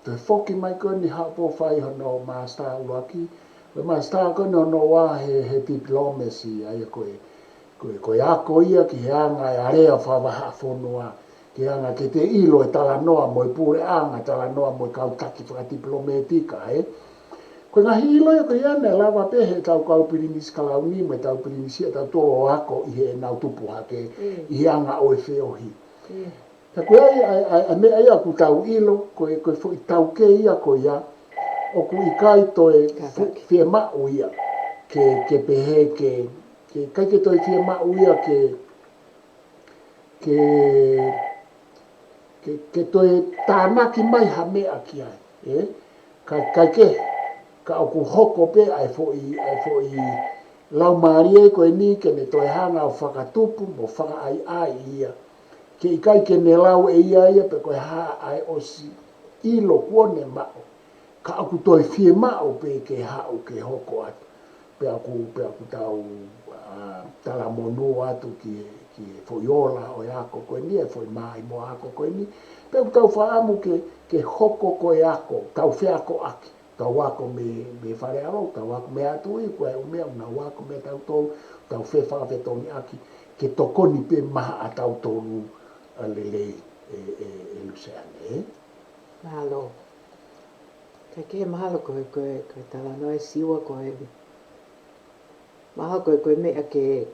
te foki mai kone hapo fai hono master uaki le master kone hono wa he diplomacy ai koe ako ia ki anga e area whawaha whonua ki anga ki te ilo e tala noa mo e pure anga tala noa mo e kautaki whakadiplomatika koe ngahi ilo e koe ane lava pehe tau kaupirini skalauni me tau pirini sia tau tolo ako i he nau tupu hake i anga o e whiohi. Ta koe ai me ai aku tau ilo koe fo i tau ke ia koe ia o ku i kai toe fie mau ia ke pehe ke kai ke toi fie mau ia ke toi tānaki mai ha mea ki ai. Kai ke ka o ku hoko pe ai fo i lau marie koe ni ke ne toi hanga o whakatupu mo whaka ai ia. Ke i kai ke ne lau e ia pe koe ha ai o si ilo kuone mao. Ka aku toi fie mao pe ke hao ke hoko atu. Pe aku tau tala monu atu ki foi ola o ako koe ni e foi mai mo ako koe ni. Pe aku tau whaamu ke hoko koe ako, tau whiako aki. Tau wako me whare aro, tau wako me atu i koe o mea una wako me tau tau, tau whewhawhetoni aki. Ke tokoni pe maha a tau tonu lelei luseane. Mahalo. Kai ke mahalo koe tala noe siwa koe. Mahalo koe mea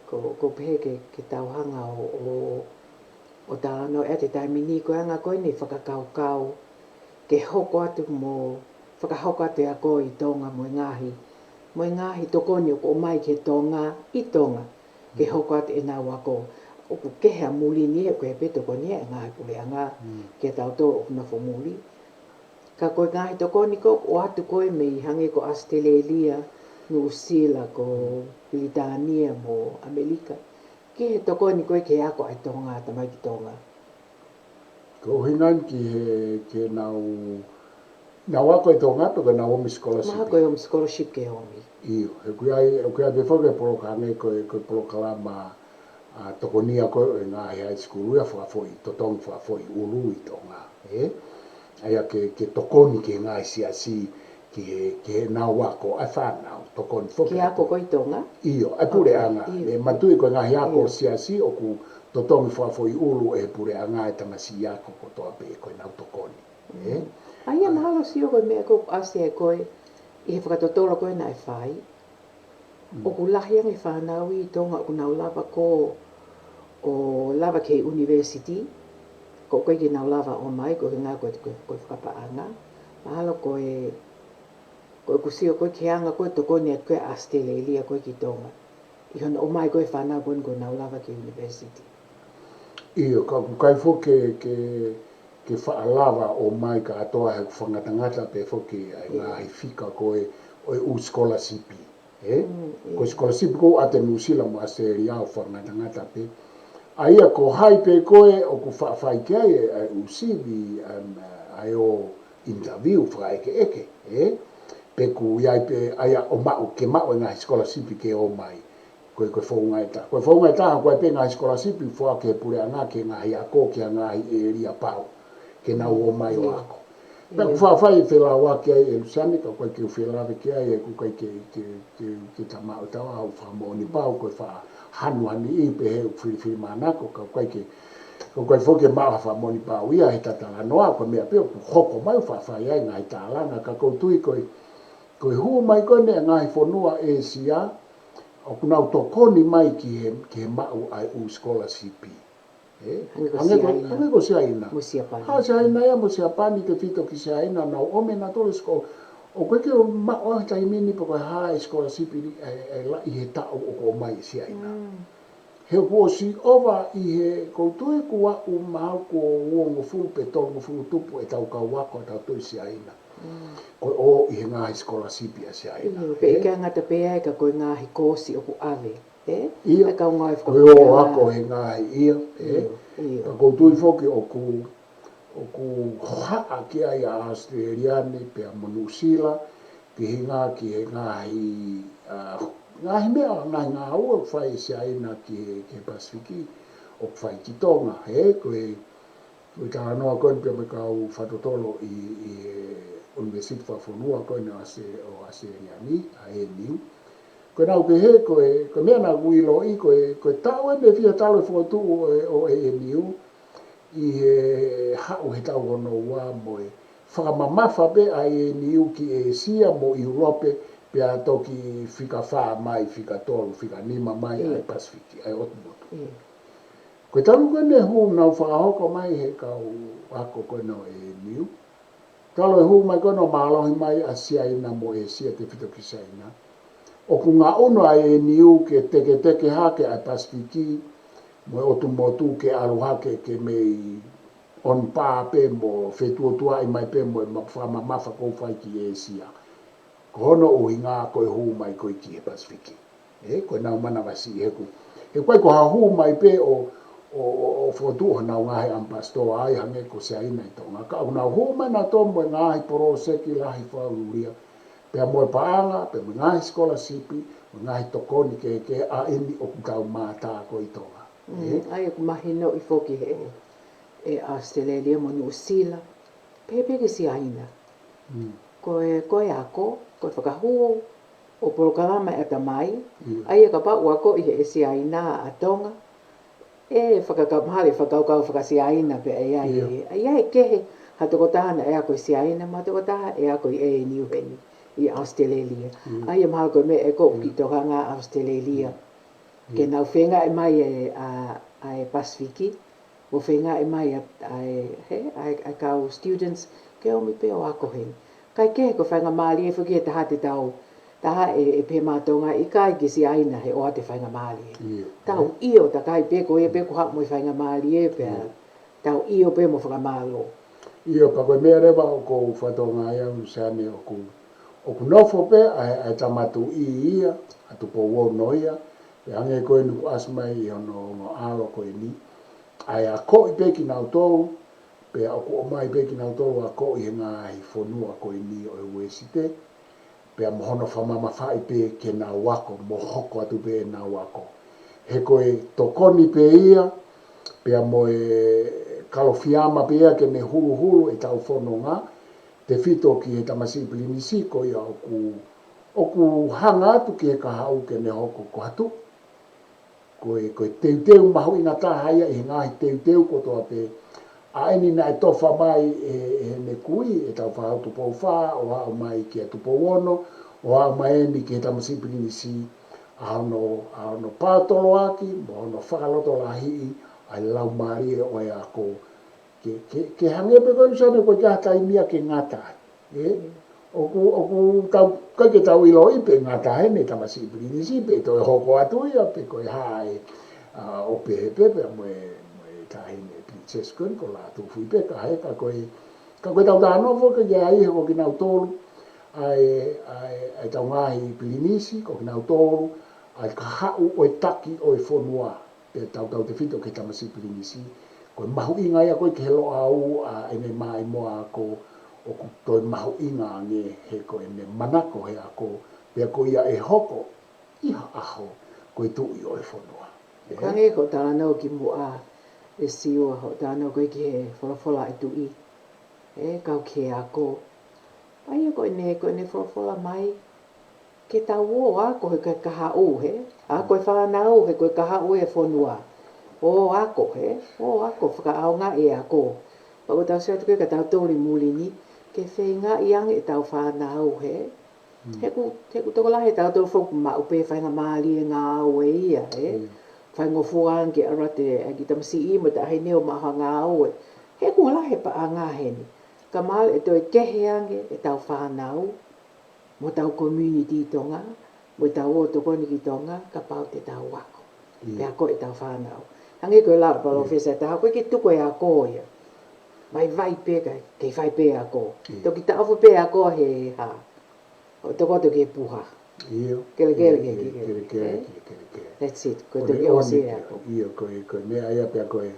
ko pehe ke tauhanga o tala noe e te taimini koe anga koe ni whakakaukau. Ke hoko atu mo whakahoko atu a koe i tonga mo ngahi. Mo ngahi tokoni o ko mai ke tonga i tonga. Ke hoko atu e nā wako. O ku kehea muli ni e koe peto ko ni e ngahi pule anga ke tau tō o kuna fo muli. Ka koe ngahi tokoni ko o atu koe me i hange ko Australia, New Zealand ko Britania mo Amerika. Ke he tokoni koe ke ako ai tonga tamai ki tonga. Ko hinan ki ke nau ako e tonga to ke nau omi scholarship. Maha koe omi scholarship ke omi. Iyo, e kui ai before ke polokane koe polokalama tokonia koe e ngahi high school ia whakafoi, totongi whakafoi ulu i tonga. Aia ke tokoni ke ngahi siasi ke nau ako ai whanau tokoni whoke. Ke ako koe i tonga? Iyo, ai pure anga. Me matui koe ngahi ako siasi o ku totongi whakafoi ulu e pure anga e tamasi ako ko toa pe koe nau tokoni. Aia mahalo sio koe mea ko asia e koe i he whakatotolo koe na e whai. O ku lahi ange whanau i tonga o ku nau lava ko o lava ke university. Ko koe ki nau lava o mai koe ngā koe whakapaanga. Mahalo koe kusio koe ke anga koe tokoni at koe Australia koe ki tonga. I hona o mai koe whanau koe nau lava ke university. Iyo, ka kai fo ke whaalava o mai ka atoa he whangatangata pe fo ke ngahi whika koe o u scholarship. Ko scholarship ko ate nusila mo Australia o whangatangata pe. Aia ko hai pe koe o ku whaafai ke ai u CV ai o interview whae ke eke. Pe ku iai pe aia o mau ke mau ngahi scholarship ke o mai. Koe whaunga e ta. Koe whaunga e ta koe pe ngahi scholarship wha ke pure anga ke ngahi ako ke ngahi e ria pau. Ke nau o mai o ako. Pe ku whaafai whela wake ai e lusani ka koe ke whelawe ke ai e ku kai ke tamau tawa au whamoni pau koe wha hanu ani i pe he whiri manako ka koe ke koe whoke maa whamoni pau ia he tatala noa koe mea peo ku hoko mai whaafai ai ngai tālanga ka koutui koe hua mai koe ne ngai whanua e sia o kunau tokoni mai ki he mau ai u scholarship. Hange ko sia ina. Ha sia ina ia mo sia pani ke fito ki sia ina na ome na tole sko. O koe ke o mau tai mini po koe high scholarship e la i he tau o ko mai sia ina. He ko si ova i he koutui kua u mau ko uongo fulu pe tongo fulu tupu e tau ka wako tau tui sia ina. Koe o i he ngahi scholarship a sia ina. Pe ika ngata pe ai ka koe ngahi kōsi o ku ave. Ia, koe o ako he ngahi ia. Ka koutui foki o ku haa ki ai a Australiani pe a Monusila ki he ngahi ngahi mea ngahi ngā ua whai sia ina ki he Pasifiki o fai ki tonga he koe ta noa koe pia me kau whatotolo i University Whafonua koe ne o ase ni a e niu. Koe nau pe he koe mea na guilo i koe tau ene fia talo fotu o e niu i he hau he tau hono ua moe whakamamafa pe a e niu ki e sia mo i Europe pe a toki whika wha mai, whika tolu, whika nima mai ai Pasifiki, ai Otumotu. Koe talu koe ne hu nau whakahoko mai he kau ako koe no e niu. Talo e hu mai koe no mahalohi mai a siaina mo e sia te whito ki siaina. O ku ngā uno a e niu ke teke hake ai Pasifiki mo e Otumotu ke aluhake ke mei on pa pe mo whetuotua i mai pe mo e whamamafa kou whai ki e sia. Ko hono o ngā koe hu mai koe ki e Pasifiki. Koe nau mana wasi e heku. E koe ko ha hu mai pe o whotu o nau ngahi ampastoa ai hange ko se aina i tonga. Ka au nau hu mai na tomo e ngahi poroseki lahi whauria. Pea moe paanga, pea mo ngahi scholarship, mo ngahi tokoni ke a eni o kutau mātā ko i tonga. Ai e kumahino i foki he e Australia mo New Zealand. Pepe ke si aina. Koe ako, koe whakahuo, o porokalama e tamai, ai e ka pau ako i he si aina a tonga, e whakakamahari whakaukau whakasi aina pe e ai. Ai ai kehe, ha toko tahana e ako i si aina, ma toko taha e ako i e niuheni i Australia. Ai e maha koe me e ko ki toka ngā Australia. Ke nau whenga e mai e Pasifiki, o whenga e mai ai kau students, ke omi pe o ako hei. Kai ke ko whainga maali e whuki e taha te tau, taha e pe mātonga i kai ki si aina he oa te whainga maali. Tau io ta kai pe ko e pe ko hak mo i whainga maali e pe, tau io pe mo whakamalo. Io pa koe mea rewa o ko whatonga ia usane o ku nofo pe ai tamatu i ia, atu po wono ia, pe ange koe nuku asmai i ono alo koe ni, ai a ko i pe ki nau tōu, pe a ku o mai pe ki nau tōu a ko i he ngā hi whonua koe ni o e uesite, pe a mohono whamama whai pe ke nā wako, mohoko atu pe e nā wako. He koe tokoni pe ia, pe a moe kalofiama pe ia ke ne hulu hulu e tau whanonga, te whito ki he tamasi pilinisi ko ia o ku hanga atu ki he kahau ke ne hoko ko hatu. Koe teuteu mahu i ngā tāhaia i he ngāhi teuteu kotoa pe a eni na e tofa mai e ne kui e tau whahau tupo wha o hao mai ki a tupo wono o hao mai eni ki he tamasi pilinisi a hono pātolo aki mo hono whakaloto la hii ai lau maari e oe ako ke hange pe koe usane koe kia tai mia ke ngata. O tau kai tau ilo i pe ngata hene tamasi pilinisi pe toi hoko atu ia pe koe hae o pepe pe moe tahine Princess Queen ko la tu fui pe ka he ka koe tau tāno fo ke ia i ko ki nau tolu ai tau ngahi pilinisi ko ki nau tolu ai ka hau o e taki o e whonua pe tau te whito ke tamasi pilinisi koe mahu inga ia koe ke helo au a ene mai moa ko o ku toi mahu inga nge he koe ne manako he ako pe ko ia e hoko iha aho koe tu i o e whonua. Kange ko tānau ki mua e siua ho tānau koe ki he wholafola e tu i. Kau ke ako. Ai a koe ne wholafola mai ke tau o ako he kaha o he. A koe whanau he koe kaha o e whonua. O ako he. O ako whakaaonga e ako. Pako tau sea tuke ka tau tōri mulini. Ke whenga i ange e tau whanau he. Heku toko lahe tau tōru whoku ma upe whainga maali e ngā au e ia. Whaingo fuang ke arate a ki tamasi i mo ta hei neo maha ngā au e. Heku lahe pa a ngā heni. Ka maali e toi kehe ange e tau whanau. Mo tau community tonga. Mo tau o tokoni ki tonga. Ka pau te tau wako. Pea ko e tau whanau. Hangi koe lau palo whesa taha. Koe ki tuko e a ko ia. Mai vai pe kai, kei vai pe a ko. Toki ta afu pe a ko he ha. O toko toki e puha. Kele. That's it. Koe toki o se a ko. Iyo, koe mea ia pe a koe.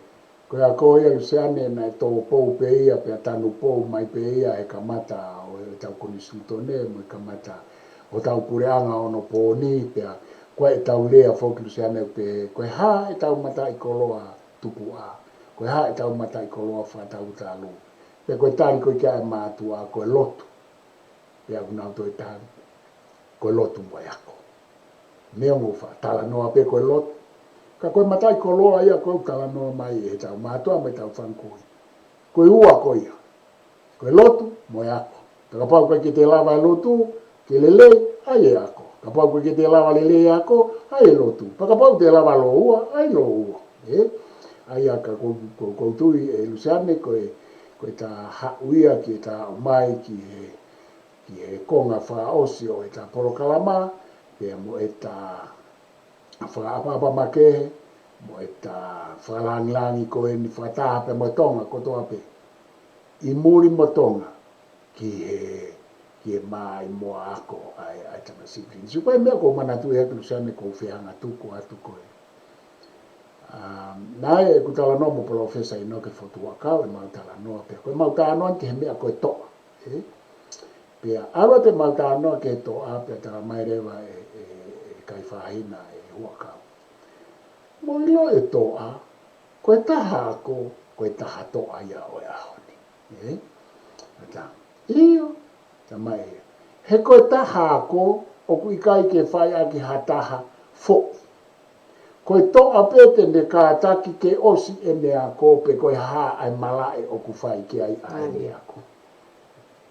Koe a ko ia useane na e tō pou pe ia pe a tanu pou mai pe ia e kamata o e tau konisutone mo e kamata. O tau pureanga ono pōni pe a koe e tau lea whoki useane pe koe ha e tau mata i koloa tupu a. Koe hae tau matai ko loa whatau tālu. Pe koe tāri koe kia e mātua koe lotu. Pe aku nau toi tāri. Koe lotu mo ako. Mea mo wha tala noa pe koe lotu. Ka koe matai ko loa ia koe tala noa mai e tau mātua mai tau whankui. Koe ua koe ia. Koe lotu mo ako. Ka pau koe ki te lava e lotu, ke lele, ai e ako. Ka pau koe ki te lava lele e ako, ai e lotu. Pa ka pau te lava lo ua, ai lo ua. Ai aka kou tui e Luciane koe ta hauia ki ta mai ki he konga whaosi o e ta porokalama, pia mo e ta whaapapa makehe, mo e ta whalangilangi koe ni whataha pe mo tonga kotoa pe. I muri mo tonga ki he mai mo ako ai tama siprini. Supai mea ko manatu e Luciane ko whianga tuku atu koe. Nai e kutala no mo profesa ino ke fotua kau e mautala no pe ko mautala no ke mea ko to pe ava te mautala no ke to a pe tala mai rewa e kai fahina e hua kau mo ilo e to a ko taha ko taha to a ia o a honi ata io ta mai he ko taha ko o ku kai ke fai a ki hataha fo koe toa pete ne ka taki ke osi e mea ko pe koe ha ai malae o ku whai ke ai ai mea ko.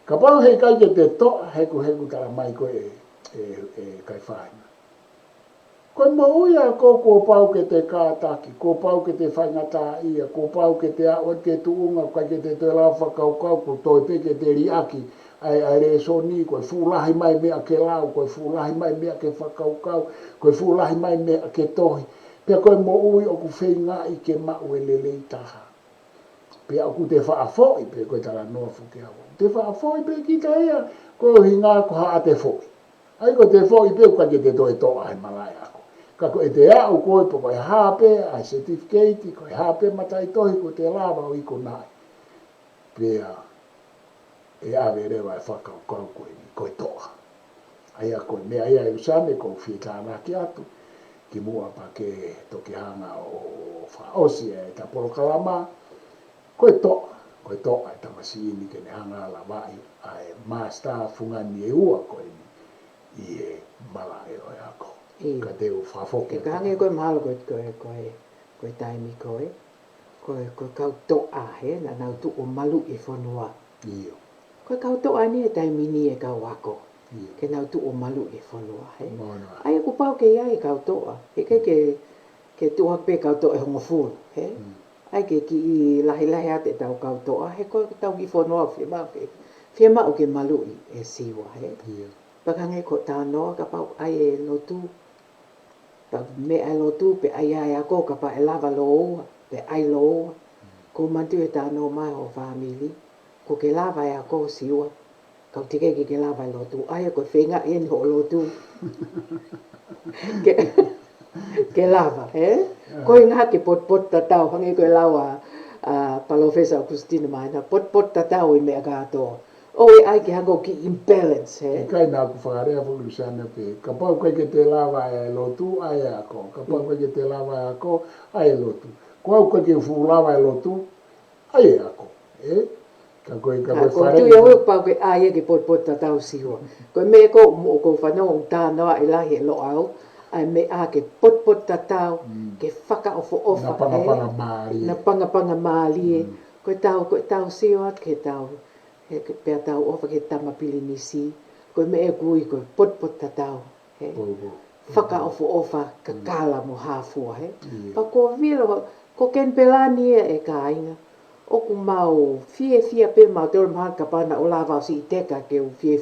Ka pau hei kai ke te toa heku tala mai koe kai whaina. Koe mauia ko pau ke te ka taki, ko pau ke te whaingata ia, ko pau ke te awa ke tuunga, kai ke te lawa kau ko toi pe ke te riaki, ai re so ni koe fulahi mai mea ke lau, koe fulahi mai mea ke whakau, koe fulahi mai mea ke tohi. Pea koe mo ui o ku whenga i ke mau e lelei taha. Pea o ku te whaafoi, pea koe tala noa fuke hawa. Te whaafoi pe ki ta ea, koe o hinga ko haa te foi. Ai ko te foi pe ka ke te toi toa hai malai ako. Ka koe te au koe po koe hape, ai certificate, koe hape matai tohi ko te lava o iko nai. Pea e ave rewa e whakau kau koe toa. Ai a koe mea ia e usane ko whietana ki atu. Ki mua pa ke toki hanga o whaosi e ta porokalama, koe toa e tamasiini ke ne hanga ala vai ai master fungani e ua koe ni i e mala e oi ako. Ka te u whafoke. Ke hange koe mahalo koe taimi koe kau toa he, na nau tu o malu i whanua. Iyo. Koe kau toa ni e taimi ni e kau ako. Ke nau tu o malu i whanua he. Ai ku pau ke iai kau toa. He ke tua pe kau toa e hongo fulu he. Ai ke ki i lahi ate tau kau toa he koe tau ki whanua whia mau ke malu i e siwa he. Pakange ko tānoa ka pau ai e lotu. Pa me ai lotu pe ai ako ka pa e lava loa pe ai loa. Ko mantu e tānoa mai o family. Ko ke lava e ako siwa. Kau tike ke lava e lotu. Ai ko whenga e ni ho lotu. Ke lava, he? Ko inga ke pot tatau. Hangi koe lawa Palofesa Agustina maina. Pot tatau i mea katoa. O e ai ke hango ki imbalance, he? Kai nā ku whakarea whulu sana pe. Ka pau koe ke te lava e lotu, ai e ako. Ka pau koe ke te lava e ako, ai e lotu. Ko au koe ke whu lava e lotu, ai e ako. Ka koe whare. Ko tu ia weu pau ke ai e ke pot tatau siwa. Ko me ko whanau tānoa i lahi e lo au. Ai me a ke pot tatau, ke whaka ofa. Na panga maari. Na panga maari. Koe tau siwa ke tau. He pea tau ofa ke tamapili nisi. Koe me e kui koe pot tatau. Whaka ofa ka kala mo hafua. Pa ko vilo, ko ken pelani e ka inga. Oku mau fie pe mau te ora maha ka pana o lava o si i teka ke u fie.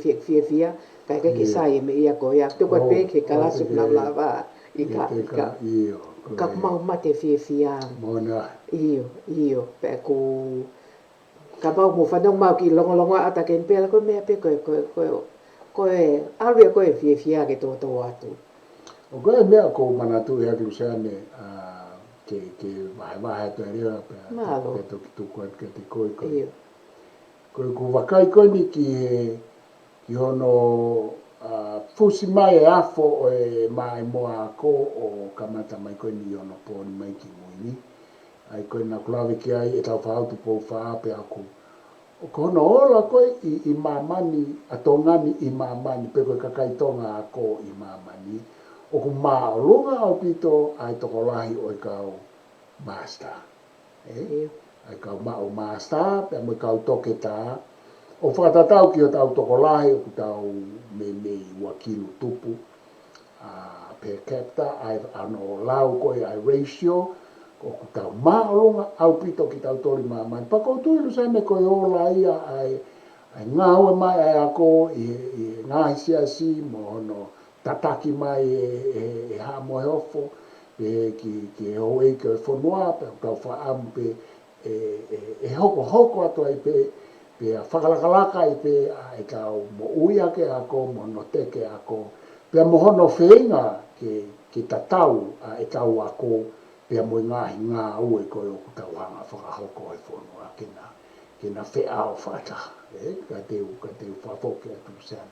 Kai ke sai me ia ko ia. Toko pe ke kalasu na lava i ka. Ka mau mate fie. Mona. Iyo. Pe ko ka mau mo whanau mau ki longo ata ken pela ko mea pe koe aria koe fie ke tō atu. O koe mea ko manatu e aki usane ke vahe to area pe toki tuku at ke te koe. Koe ku wakai koe ni ki hono fusi mai e afo e mai moa ko o kamata mai koe ni hono pōni mai ki muini. ai koe nā kulawe ki ai e tau whaautu pou whaape aku. O kono ola koe i mamani, a tongani i mamani, pe koe kakai tonga a ko i mamani. O ku maa o lunga au pito ai toko lahi o i kau master. Ai kau maa o master, pe mo i kau toke tā. O whakatatau ki o tau toko lahi, o ku tau me wakilu tupu. Per capita, ai ano lau koe ai ratio, o ku tau maa o lunga au pito ki tau tori mamani. Pako tuilu sane koe ola ia ai ngāue mai ai ako i ngāhi siasi mo no tataki mai e ha mo hofo ki ho e ke fonua pe ka fa am pe e hoko ato ai pe a whakalakalaka i pe ai ka mo uia ke ako mo no teke ako pe mo hono whenga ke tatau e tau ako pe mo ngahi ngā ue ko o ku tau hanga whakahoko e fonua kina whea o whata ka teu whafoke atu sana.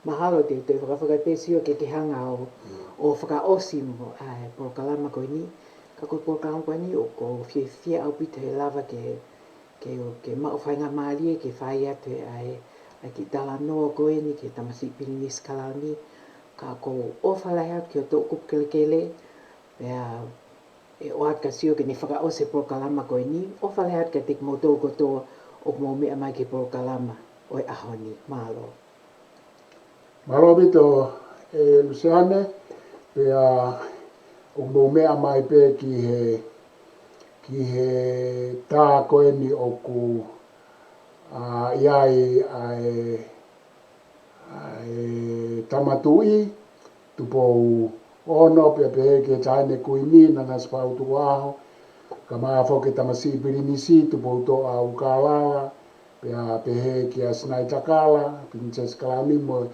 Mahalo te whakapesi o ke hanga o whakaosi mo ai porokalama koe ni. Ka koe porokalama koe ni o ko whia au pito he lava ke mao whainga maari ke whai atu ai ki tala noa koe ni ke tamasi pilini skalau ni. Ka ko o whalai atu ki o tō kupkelekele. Pea e o at ka sio ke ni whakaose porokalama koe ni. O whalai atu ka te mo tō kotoa o mo mea mai ke porokalama o e aho ni. Mahalo. Mahalo bito Luciane, pea o mo mea mai pe ki he tā koe ni o ku iai ai tamatui tupou ono pe ke taine kuini na nas pautu aho kama foke tamasi birinisi tupou to au kala pe ki asnai takala princess kalami mo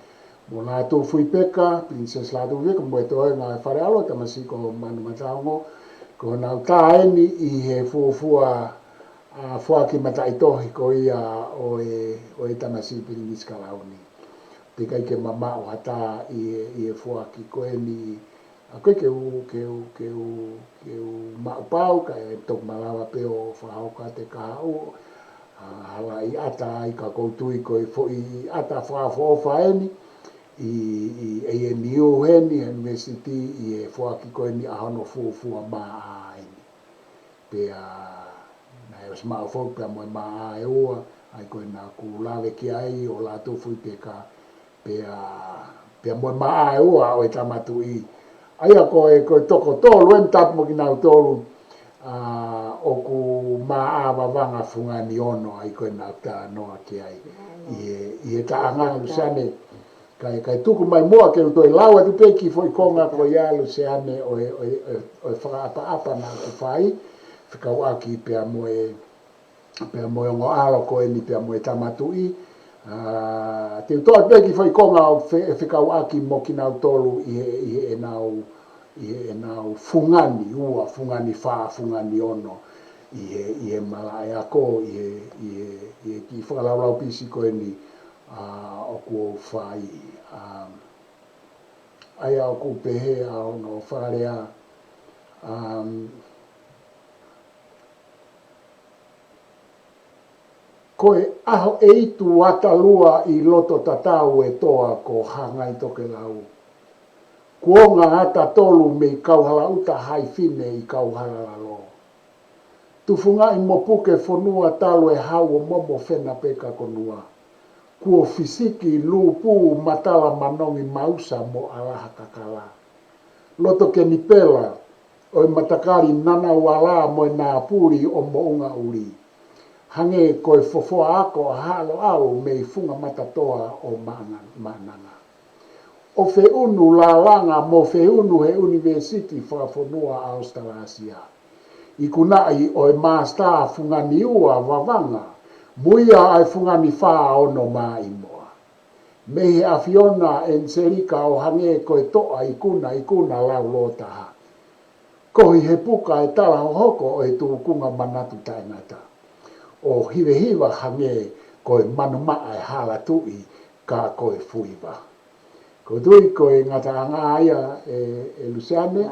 na tu fui peka princess la tu ke mo to na fare alo tamasi ko manu matango ko na taini i he fua ki mata itohi ko ia o e tamasi birinisi kalauni te kai ke mama o hata i e fua ki koe ni a koe ke u maupau ka e tok malawa pe o whaoka te kahau hala i ata i ka koutui koe fo i ata whaafo whaeni i ANU heni University i e fua ki koe ni ahono fua maa aeni pe na e os maa fo pe mo maa e ua ai koe na ku lawe ki ai o la tu fui pe ka pea mo maa e ua o e tamatu i. Aia koe toko tolu en tap mo ki nau tolu o ku maa wawanga fungani ono ai koe nau tā noa ki ai. I e ta anga Luciane kai tuku mai moa ke utoi lawa tu peki foi konga ko ia Luciane o e whakaapa na ku whai. Whikau aki pea mo e ngo alo koe ni pea mo e tamatu i. Te utoa peki foi konga o whikau aki mo ki nau tolu i e nau fungani wha fungani ono i e mala e ako i e ki whakalaulau pisi koe ni o ku whai aia o ku pehe a ono wharea koe aho e itu watalua i loto tatau e toa ko hangai toke lau. Kuonga ata tolu me i kauhala uta hai fine i kauhala lo. Tufunga i mopuke fonua talo e hau o momo fena peka konua. Kuo fisiki lupu matala manongi mausa mo alaha kakala. Loto ke ni pela o i matakari nana wala mo i nā puri o mo unga uri. Hange koe fofoa ako halo au me i funga matatoa o mananga. O fe unu la langa mo fe unu he university whakafonua Australasia. I kunai o e master fungani ua wawanga, muia ai fungani wha ono maa imoa. Mehe a Fiona en Serika o hange koe toa i kuna lau lotaha. Kohi he puka e tala hoko o e tukunga manatu tainata. O hiwa hange koe manumaa e hala tui ka koe fuiva. Ko tui koe ngata anga aia e Luciane,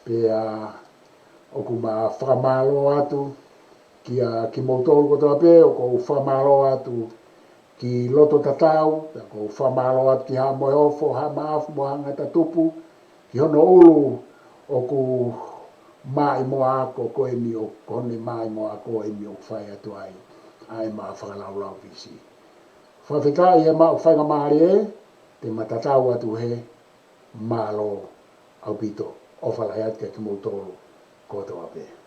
pea o ku ma whakamalo atu ki mautolu ko trape o ko whamalo atu ki loto tatau, ko whamalo atu ki ha moe ofo, ha maafu mo hanga tatupu, ki hono ulu o ku mai mo ako ko emi o kone mai mo ako emi o whai atu ai maa whakalaulau visi. Whawhitai e maa whainga maari e, te matatau atu he malo au pito o whalai atu ki mautolu ko trape.